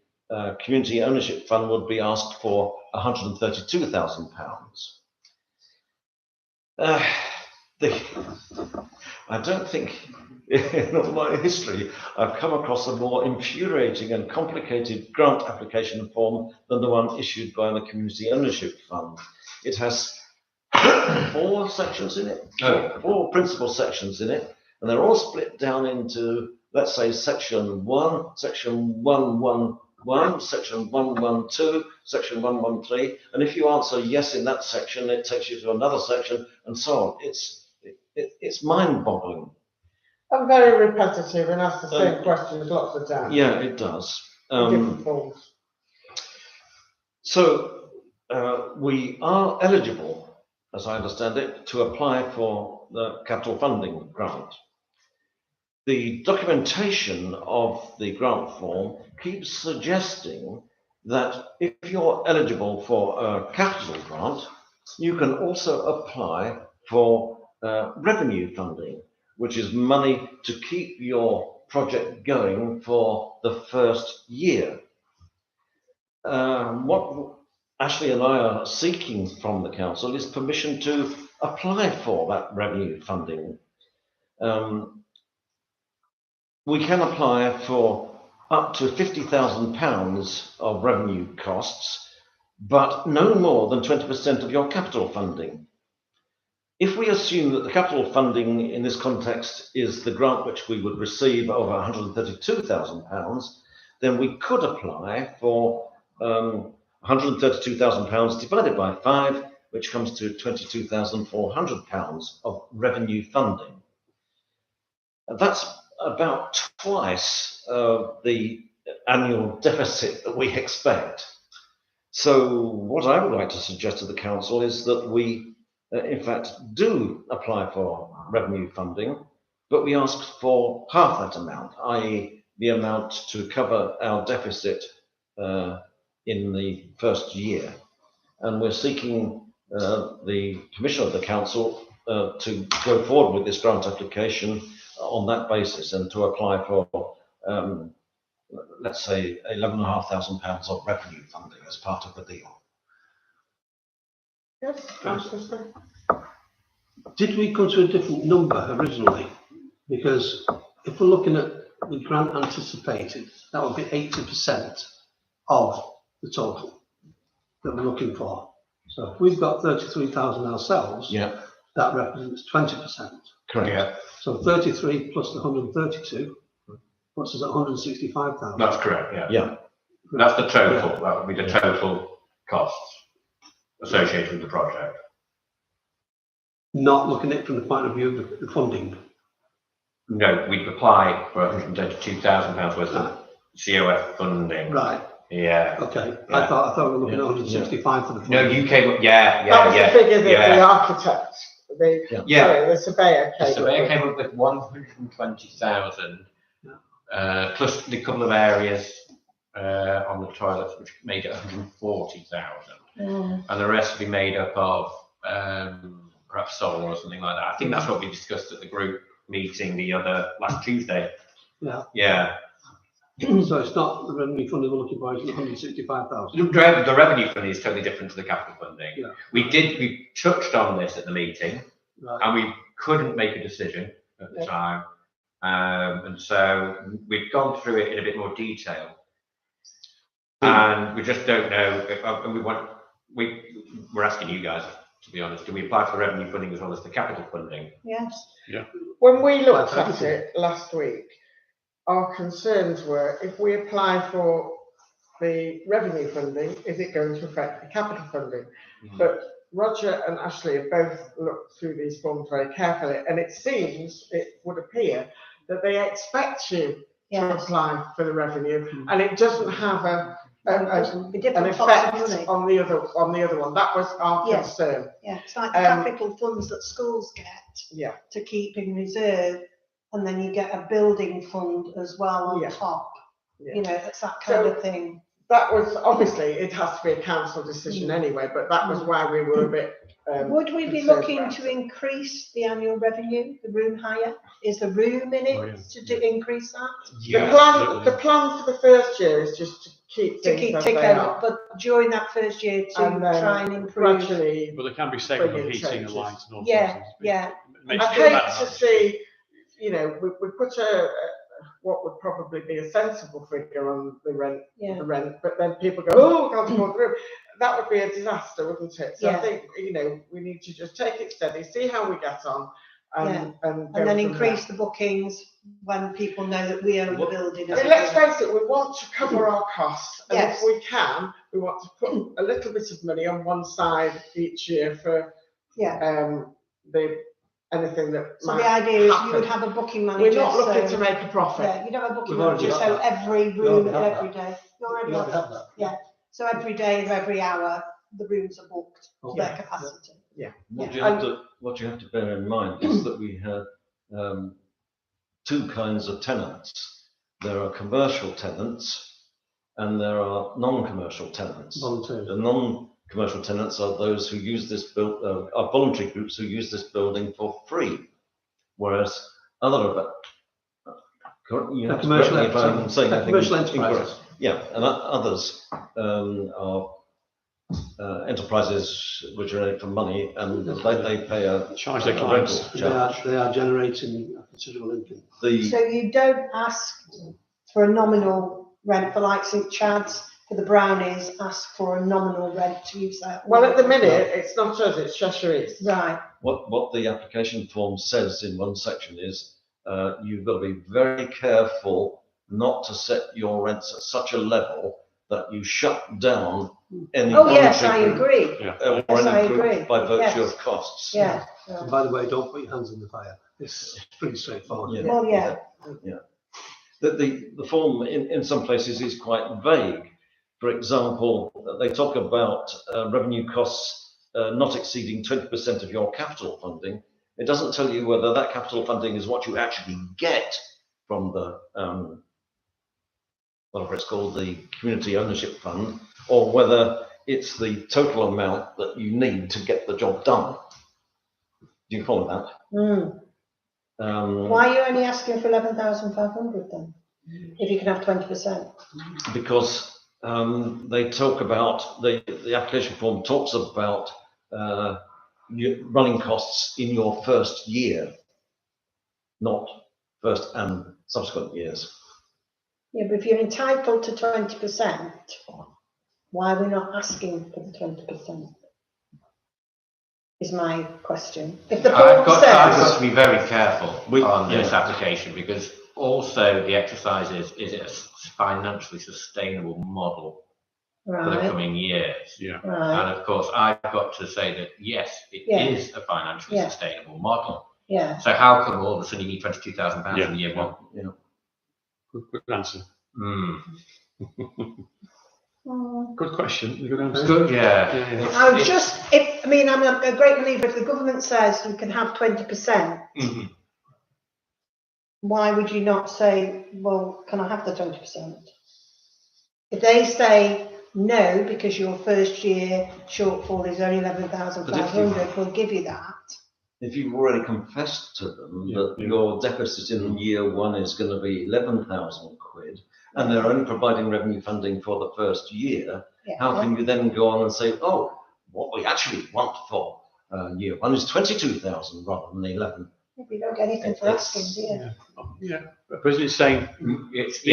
Community Ownership Fund would be asked for £132,000. I don't think in all my history I've come across a more infuriating and complicated grant application form than the one issued by the Community Ownership Fund. It has 4 sections in it, four principal sections in it, and they're all split down into, let's say, section 1, section 111, section 112, section 113, and if you answer yes in that section, it takes you to another section, and so on. It's mind-boggling. I'm very repetitive and ask the same questions lots of times. Yeah, it does. Different forms. So we are eligible, as I understand it, to apply for the capital funding grant. The documentation of the grant form keeps suggesting that if you're eligible for a capital grant, you can also apply for revenue funding, which is money to keep your project going for the first year. What Ashley and I are seeking from the council is permission to apply for that revenue funding. We can apply for up to £50,000 of revenue costs, but no more than 20% of your capital funding. If we assume that the capital funding in this context is the grant which we would receive over £132,000, then we could apply for £132,000 divided by 5, which comes to £22,400 of revenue funding. That's about twice the annual deficit that we expect. So what I would like to suggest to the council is that we, in fact, do apply for revenue funding, but we ask for half that amount, i.e. the amount to cover our deficit in the first year. And we're seeking the permission of the council to go forward with this grant application on that basis and to apply for, let's say, £11,500 of revenue funding as part of the deal. Yes, Councillor. Did we come to a different number originally? Because if we're looking at the grant anticipated, that would be 80% of the total that we're looking for. So if we've got 33,000 ourselves, yeah, that represents 20%. Correct. Yeah, So 33 plus the 132 puts us at 165,000. that's correct, yeah. Yeah. That's the total, that would be the total costs associated with the project. Not looking at it from the point of view of the funding. No, we'd apply for £132,000 worth of COF funding. Right. Yeah. Okay. Yeah. I thought we were looking at 165 for the funding. No, you came up, yeah. That was the figure that the architect, sorry, the surveyor The came surveyor up came up with 120,000, plus the couple of areas on the toilets, which made it 140,000. And the rest would be made up of perhaps solar or something like that. I think that's what we discussed at the group meeting last Tuesday. Yeah. Yeah. So it's not the revenue funding we're looking for, it's 165,000. The revenue funding is totally different to the capital funding. Yeah. We touched on this at the meeting, Right. and we couldn't make a decision at the time. And so we've gone through it in a bit more detail. And we just don't know, and we're asking you guys, to be honest, do we apply for revenue funding as well as the capital funding? Yes. Yeah. When we looked at it last week, our concerns were, if we apply for the revenue funding, is it going to affect the capital funding? But Roger and Ashley have both looked through these forms very carefully, and it would appear that they expect you to apply for the revenue, and it doesn't have an effect on the other one. That was our concern. Yeah, it's like the capital funds that schools get to keep in reserve, and then you get a building fund as well on top. You know, it's that kind of thing. That was, obviously, it has to be a council decision anyway, but that was why we were a bit would we be looking to increase the annual revenue, the room hire? Is the room in it to increase that? The plan for the first year is just to keep things as they are. But during that first year to try and improve. Gradually, but there can be savings on heating and lights and all sorts. Yeah. I'd hate to see, you know, we put what would probably be a sensible figure on the rent, but then people go, oh, can't afford the room. That would be a disaster, wouldn't it? So I think, you know, we need to just take it steady, see how we get on, and then increase the bookings when people know that we own the building. I mean, let's face it, we want to cover our costs, and if we can, we want to put a little bit of money on one side each year for anything that so the idea is you would have a booking manager. We're not looking to make a profit. Yeah, you'd have a booking manager, so every room and every day. You already have that. Yeah. So every day and every hour, the rooms are booked to their capacity. Yeah. What you have to bear in mind is that we have two kinds of tenants. There are commercial tenants, and there are non-commercial tenants. Volunteers. The non-commercial tenants are those who use this are voluntary groups who use this building for free, whereas other you have to correct me if I'm saying anything commercial incorrect. enterprises. Yeah, and others are enterprises which are in it for money, and they pay a Charge their clients. They are generating a considerable income. So you don't ask for a nominal rent for like St Chad's, for the Brownies, ask for a nominal rent to use that? Well, at the minute, it's not us, it's Cheshire East. Right. What the application form says in one section is you've got to be very careful not to set your rents at such a level that you shut down any Oh, yes, I voluntary agree. Yeah. or Yes, I any group agree. by virtue Yes. of costs. Yeah. And by the way, don't put your hands in the fire. It's pretty straightforward. Yeah. Well, yeah. The form in some places is quite vague. For example, they talk about revenue costs not exceeding 20% of your capital funding. It doesn't tell you whether that capital funding is what you actually get from the whatever it's called, the community ownership fund, or whether it's the total amount that you need to get the job done. Do you follow that? Why are you only asking for 11,500 then? If you can have 20%? Because they talk about, the application form talks about running costs in your first year, not first and subsequent years. Yeah, but if you're entitled to 20%, why are we not asking for the 20%? Is my question. If the I've board got to says, be very careful on this application, because also the exercise is it a financially sustainable model for the right, coming years? Yeah. right, And of course, I've got to say that yes, it is a financially Yeah. sustainable model. yeah. So how come all of a sudden you need £22,000 in year one? Yeah. Good answer. Mm. Good question. Good answer. Good, yeah. Yeah. I would just, if, I mean, I'm a great believer, if the government says you can have 20%, why would you not say, well, can I have the 20%? If they say no, because your first year shortfall is only 11,500, we'll give you that. If you've already confessed to them that your deficit in year one is going to be 11,000 quid, and they're only providing revenue funding for the first year, how can you then go on and say, oh, what we actually want for year one is 22,000 rather than 11? You don't get anything for asking, do you? Yeah. But isn't it saying, this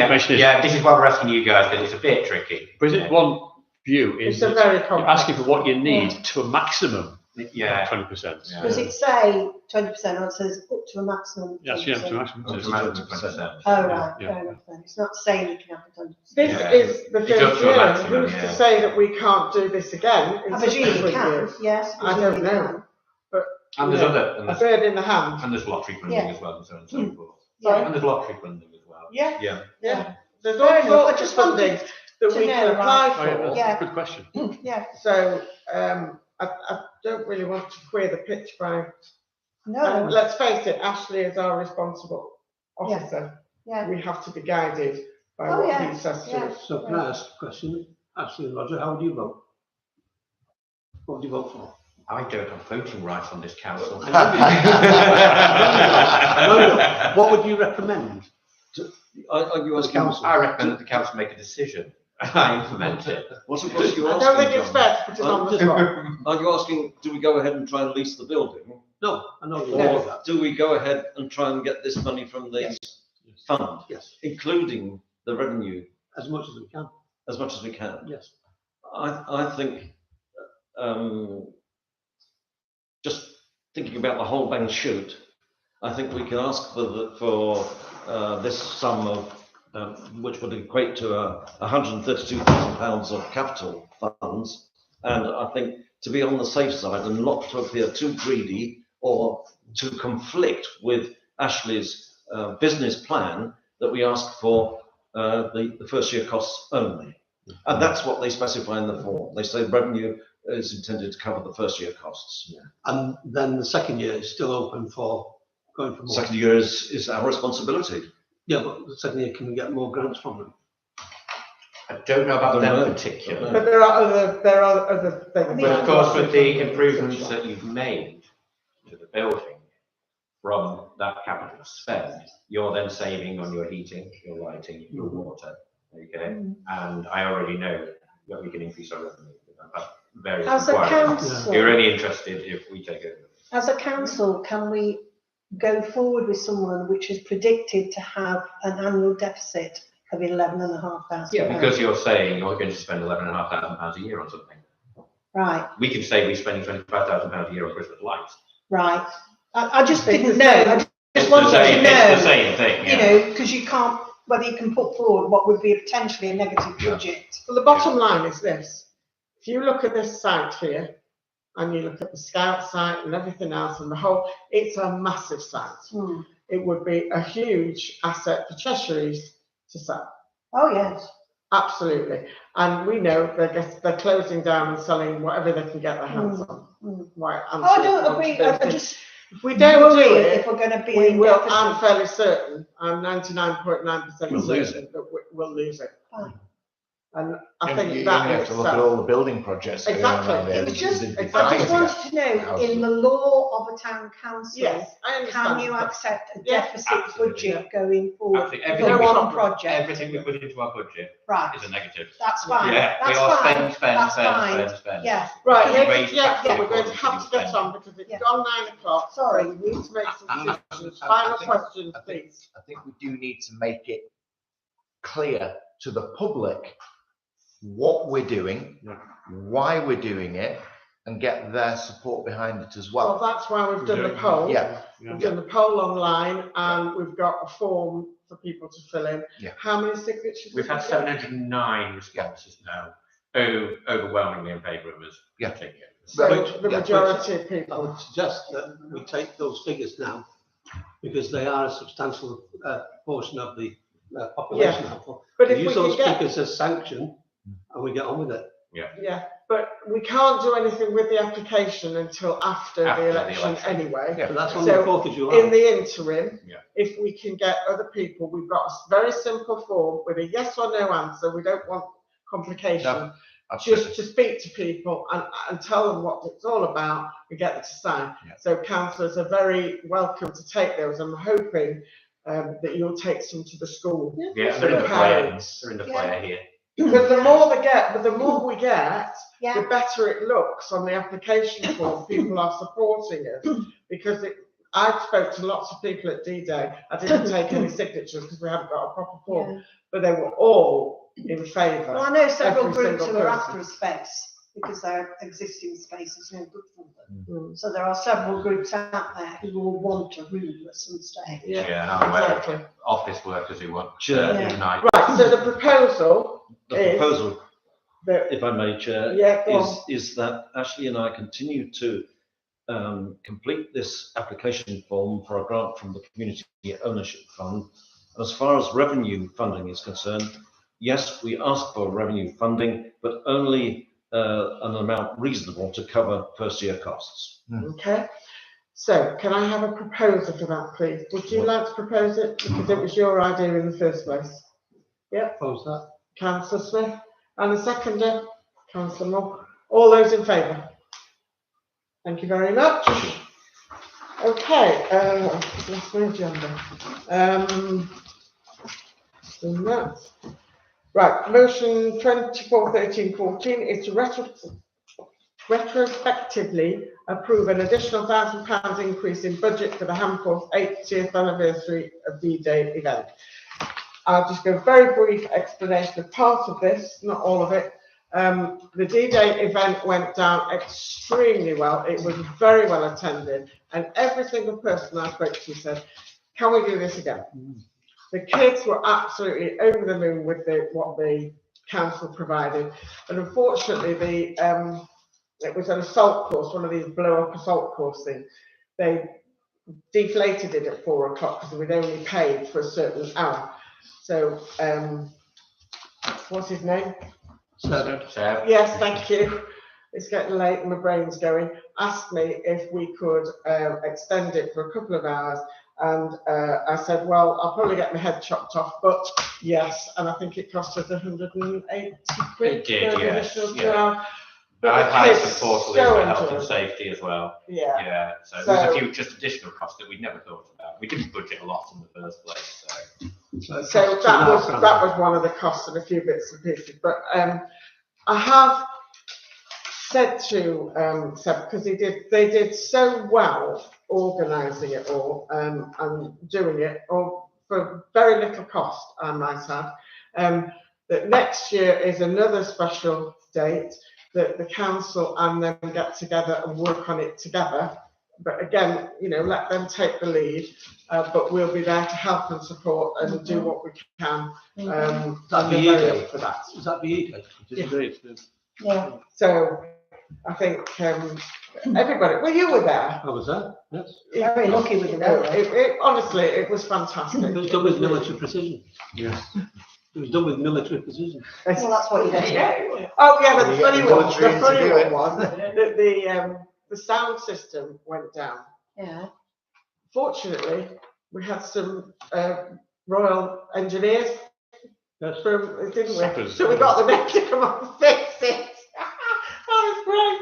is why we're asking you guys, because it's a bit tricky. but isn't it one view is It's a that very you're complex. asking for what you need to a maximum Yeah. of 20%. Yeah. Does it say 20% or it says up to a maximum of 20%? Yes, yeah, to a maximum. Up to a maximum of 20%. Oh, right, Yeah. fair enough then. It's not saying you can have the 20%. This Yeah. is the It's up first to a year. maximum, Who's yeah. to say that we can't do this again in I presume you subsequent can, years? yes. I don't presume you know. can. And there's A bird in the hand. and there's lottery funding Yeah. as well, and so on and so forth. Yeah. And there's lottery funding as well. Yeah. Yeah. Yeah. There's Fair all enough. sorts I of just funding wanted that to we know, can apply Oh, yeah, for. Yeah. Good question. Yeah, So I don't really want to queer the pitch by. no, Let's face it, Ashley is our responsible officer. yeah. We have to be guided by Oh, what yeah, he says to yeah. us. So can I ask a question? Ashley and Roger, how would you vote? What would you vote for? I don't have voting rights on this council. What would you recommend? Are you asking? I recommend that the council make a decision. I implement it. What are you I asking? don't think it's John? fair to put it on the spot. Are you asking, do we go ahead and try and lease the building? No, I know you Or know that. do we go ahead and try and get this money from the fund, Yes, including the revenue, as much as we can. as much as we can? Yes. I think, just thinking about the whole bang shoot, I think we can ask for this sum of, which would equate to £132,000 of capital funds. And I think to be on the safe side and not to appear too greedy or to conflict with Ashley's business plan, that we ask for the first year costs only. And that's what they specify in the form. They say revenue is intended to cover the first year costs. Yeah. And then the second year is still open for going for more. Second year is our responsibility. Yeah, but the second year, can we get more grants from them? I don't know about them particular. But there are other things. But of course, with the improvements that you've made to the building from that capital spend, you're then saving on your heating, your lighting, your water. Okay, and I already know that we can increase our revenue. Various As a requirements. council, You're only interested if we take over. as a council, can we go forward with someone which is predicted to have an annual deficit of £11,500? Yeah, because you're saying you're going to spend £11,500 a year on something. Right, We can say we're spending £25,000 a year on Christmas lights. right. I just didn't know. I just It's wanted the same, to know. it's the same thing. You Yeah. know, because you can't, whether you can put forward what would be potentially a negative budget. Well, the bottom line is this: if you look at this site here, and you look at the Scout site and everything else, and the whole, it's a massive site. It would be a huge asset for treasuries to sell. Oh, yes. Absolutely. And we know they're closing down and selling whatever they can get their hands on. Right. Oh, I don't agree. I just if we don't do worry it, if we're going to be we in will. deficit. I'm fairly certain. I'm 99.9% We'll lose certain that we'll lose it. Fine. And I think you that in have to look at itself. all the building projects going on Exactly. around there. It was just, I exactly. just wanted to know, in the law of a town council, Yes, I understand. can you accept a Yeah, deficit absolutely. budget going forward Absolutely. for Everything, one project? everything we put into our budget Right, is a negative. that's fine. Yeah, we That's all fine. spend. That's fine. Spend. Yeah. Right, We yeah, raise taxes we're going to according have to get spending. on because it's Yeah. gone 9 o'clock. Sorry. So we need to make some decisions. I Final think- questions, please. I think we do need to make it clear to the public what we're doing, why we're doing it, and get their support behind it as Well, well. that's why we've done the poll. Yeah. We've done the poll online and we've got a form for people to fill in. Yeah. How many signatures? We've had have we got? 709 responses now, overwhelmingly in favour of us Yeah. taking it. So Which- the yeah, majority of I people. would suggest that we take those figures now, because they are a substantial portion of the population. But if we Use can those get, figures as sanction, and we get on with it. yeah, but we can't do anything with the application until after After the the election election. anyway. Yeah. But that's on So, the 4th of In July. the interim, Yeah. if we can get other people, we've got a very simple form with a yes or no answer. We don't want complication. No, absolutely. Just to speak to people and tell them what it's all about and get them to sign. Yeah. So councillors are very welcome to take those. I'm hoping that you'll take some to the school. Yeah, For they're in the the foyer. parents. They're in the Yeah. foyer here. But the more they get, but the more we get, Yeah. the better it looks on the application form. People are supporting us because I spoke to lots of people at D-Day. I didn't take any signatures because we haven't got a proper form, Yeah. but they were all in favour. Well, I know several Every groups single who are person. after a space because their existing space is no good for them. Mm. So there are several groups out there who will want a room at some stage. Yeah, I'm aware exactly. of office workers who want Chair. night. Right, so the proposal The is proposal, that, if I may, Chair, yeah, go on. is that Ashley and I continue to complete this application form for a grant from the Community Ownership Fund. And as far as revenue funding is concerned, yes, we ask for revenue funding, but only an amount reasonable to cover first year costs. Okay, so can I have a proposal for that, please? Would you like to propose it? Because it was your idea in the first place. Oppose that. Councillor Smith, and the seconder, Councillor Moore. All those in favour? Thank you very much. Okay, I've lost my agenda. So that's, right, motion 24/13/14 is to retrospectively approve an additional £1,000 increase in budget for the Hamforth 80th anniversary of D-Day event. I'll just go very brief explanation of part of this, not all of it. The D-Day event went down extremely well. It was very well attended, and every single person I spoke to said, "Can we do this again?" The kids were absolutely over the moon with what the council provided, and unfortunately, it was an assault course, one of these blow-up assault course things. They deflated it at 4 o'clock because we'd only paid for a certain hour. So, what's his name? So, Yes, thank you. It's getting late and my brain's going. Asked me if we could extend it for a couple of hours And I said, well, I'll probably get my head chopped off, but yes, and I think it cost us 180 quid. It did, for the yes, additional 2 yeah. hours. But I the hired kids support for so health and enjoyed it. safety as well. Yeah. Yeah, so there's a So- few just additional costs that we'd never thought about. We didn't budget a lot in the first place, so. So that was one of the costs and a few bits and pieces. But I have said to Seb, because they did so well organising it all and doing it all for very little cost, I might add, that next year is another special date that the council and them get together and work on it together. But again, you know, let them take the lead, but we'll be there to help and support and do what we can. That'd be very easy. up for that. Is that be easy? Yeah. So I think everybody, well, you were there. I was there, yes. Very lucky with the weather. Honestly, it was fantastic. It was done with military precision. Yes. It was done with military precision. Well, that's what you get to do. Oh yeah, but the You get funny the one, military the in funny to do one it. was that the sound system went down. Yeah. Fortunately, we had some Royal Engineers Yes. from, didn't we? Sappers. So we got the men to come up and fix it. That was great.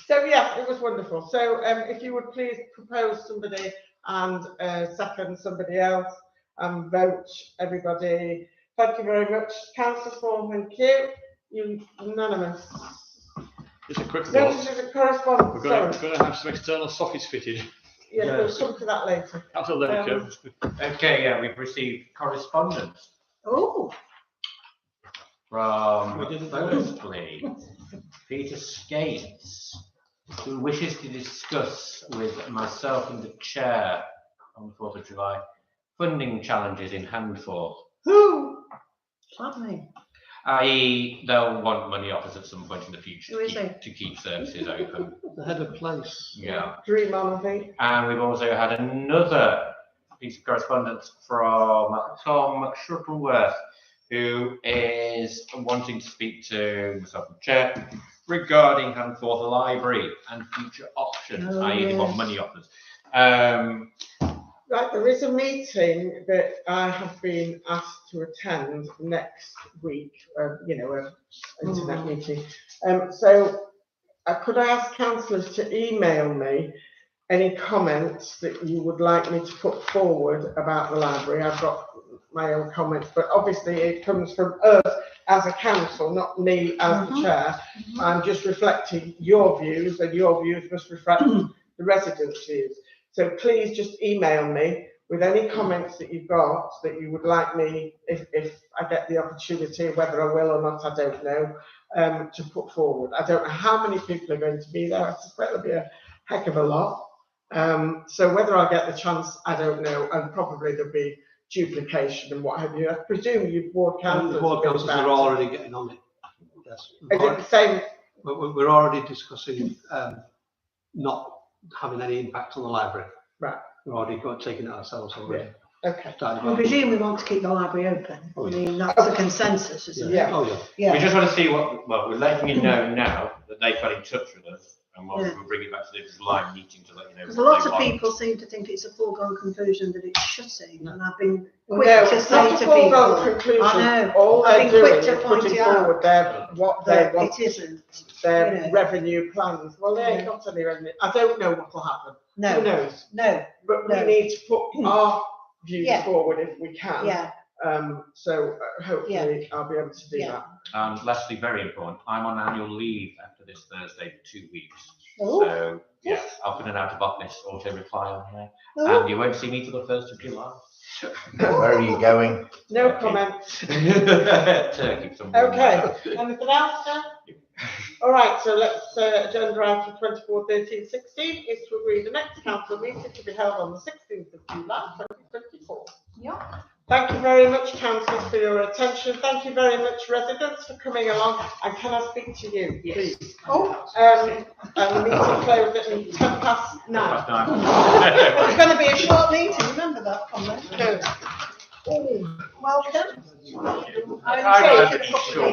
So yeah, it was wonderful. So if you would please propose somebody and second somebody else and vote everybody. Thank you very much, Councillor. Thank you. Unanimous. Just a quick No, thought. this is a correspondence. We're going Sorry. to have some external sockets fitted. Yeah, we'll come to that later. Until then, Kev. Okay, yeah, we've received correspondence Oh, from, We didn't vote. firstly, Peter Skates, who wishes to discuss with myself and the chair on the 4th of July, funding challenges in Handforth, Who? lovely. i.e. they'll want money off us at some point in the future Who is to keep services open. The head of place. Yeah. Dream on, I think. And we've also had another piece of correspondence from Tom Shuttleworth, who is wanting to speak to myself and Chair regarding Handforth Library and future options, i.e. they want money off us. Right, there is a meeting that I have been asked to attend next week, an internet meeting. So could I ask councillors to email me any comments that you would like me to put forward about the library? I've got my own comments, but obviously it comes from us as a council, not me as the chair. I'm just reflecting your views, and your views must reflect the residents' views. So please just email me with any comments that you've got that you would like me, if I get the opportunity, whether I will or not, I don't know, to put forward. I don't know how many people are going to be there. I suspect there'll be a heck of a lot. So whether I get the chance, I don't know, and probably there'll be duplication and what have you. I presume you ward councillors. The board councillors are already getting on it. Yes. Is it the same? We're already discussing not having any impact on the library. Right. We're already taking it ourselves already. Okay. I presume we want to keep the library open. I mean, that's a consensus, isn't it? Yeah. Oh, yeah. Yeah. We just want to see we're letting you know now that they've got in touch with us, and we'll bring it back to the July meeting to let you know. Because a lot of people seem to think it's a foregone conclusion that it's shutting, and I've been No, quick to it's say not to a foregone people. conclusion. I know. All I've they're been doing quick to is point putting it out forward what they that want, it isn't. their you know. revenue plans. Well, they ain't got any revenue. I don't know what will happen. Who No, knows? no, But No. we need to put our views Yeah. forward if we can. yeah, So hopefully I'll be able to do Yeah. that. And lastly, very important, I'm on annual leave after this Thursday for 2 weeks. Oh. So, yeah, I'll put an out of office auto reply on here. Oh. And you won't see me till the 1st of July. Where are you going? No comments. Turkey somewhere. Okay. Anything else, sir? All right, so let's agenda item 24/13/16 is to agree the next council meeting to be held on the 16th of July 2024. yeah. Thank you very much, councillors, for your attention. Thank you very much, residents, for coming along. And can I speak to you, please? Oh, And the meeting closed at 9:10. it's going to be a short meeting, remember that, Conrad? No. Welcome. I'm sorry.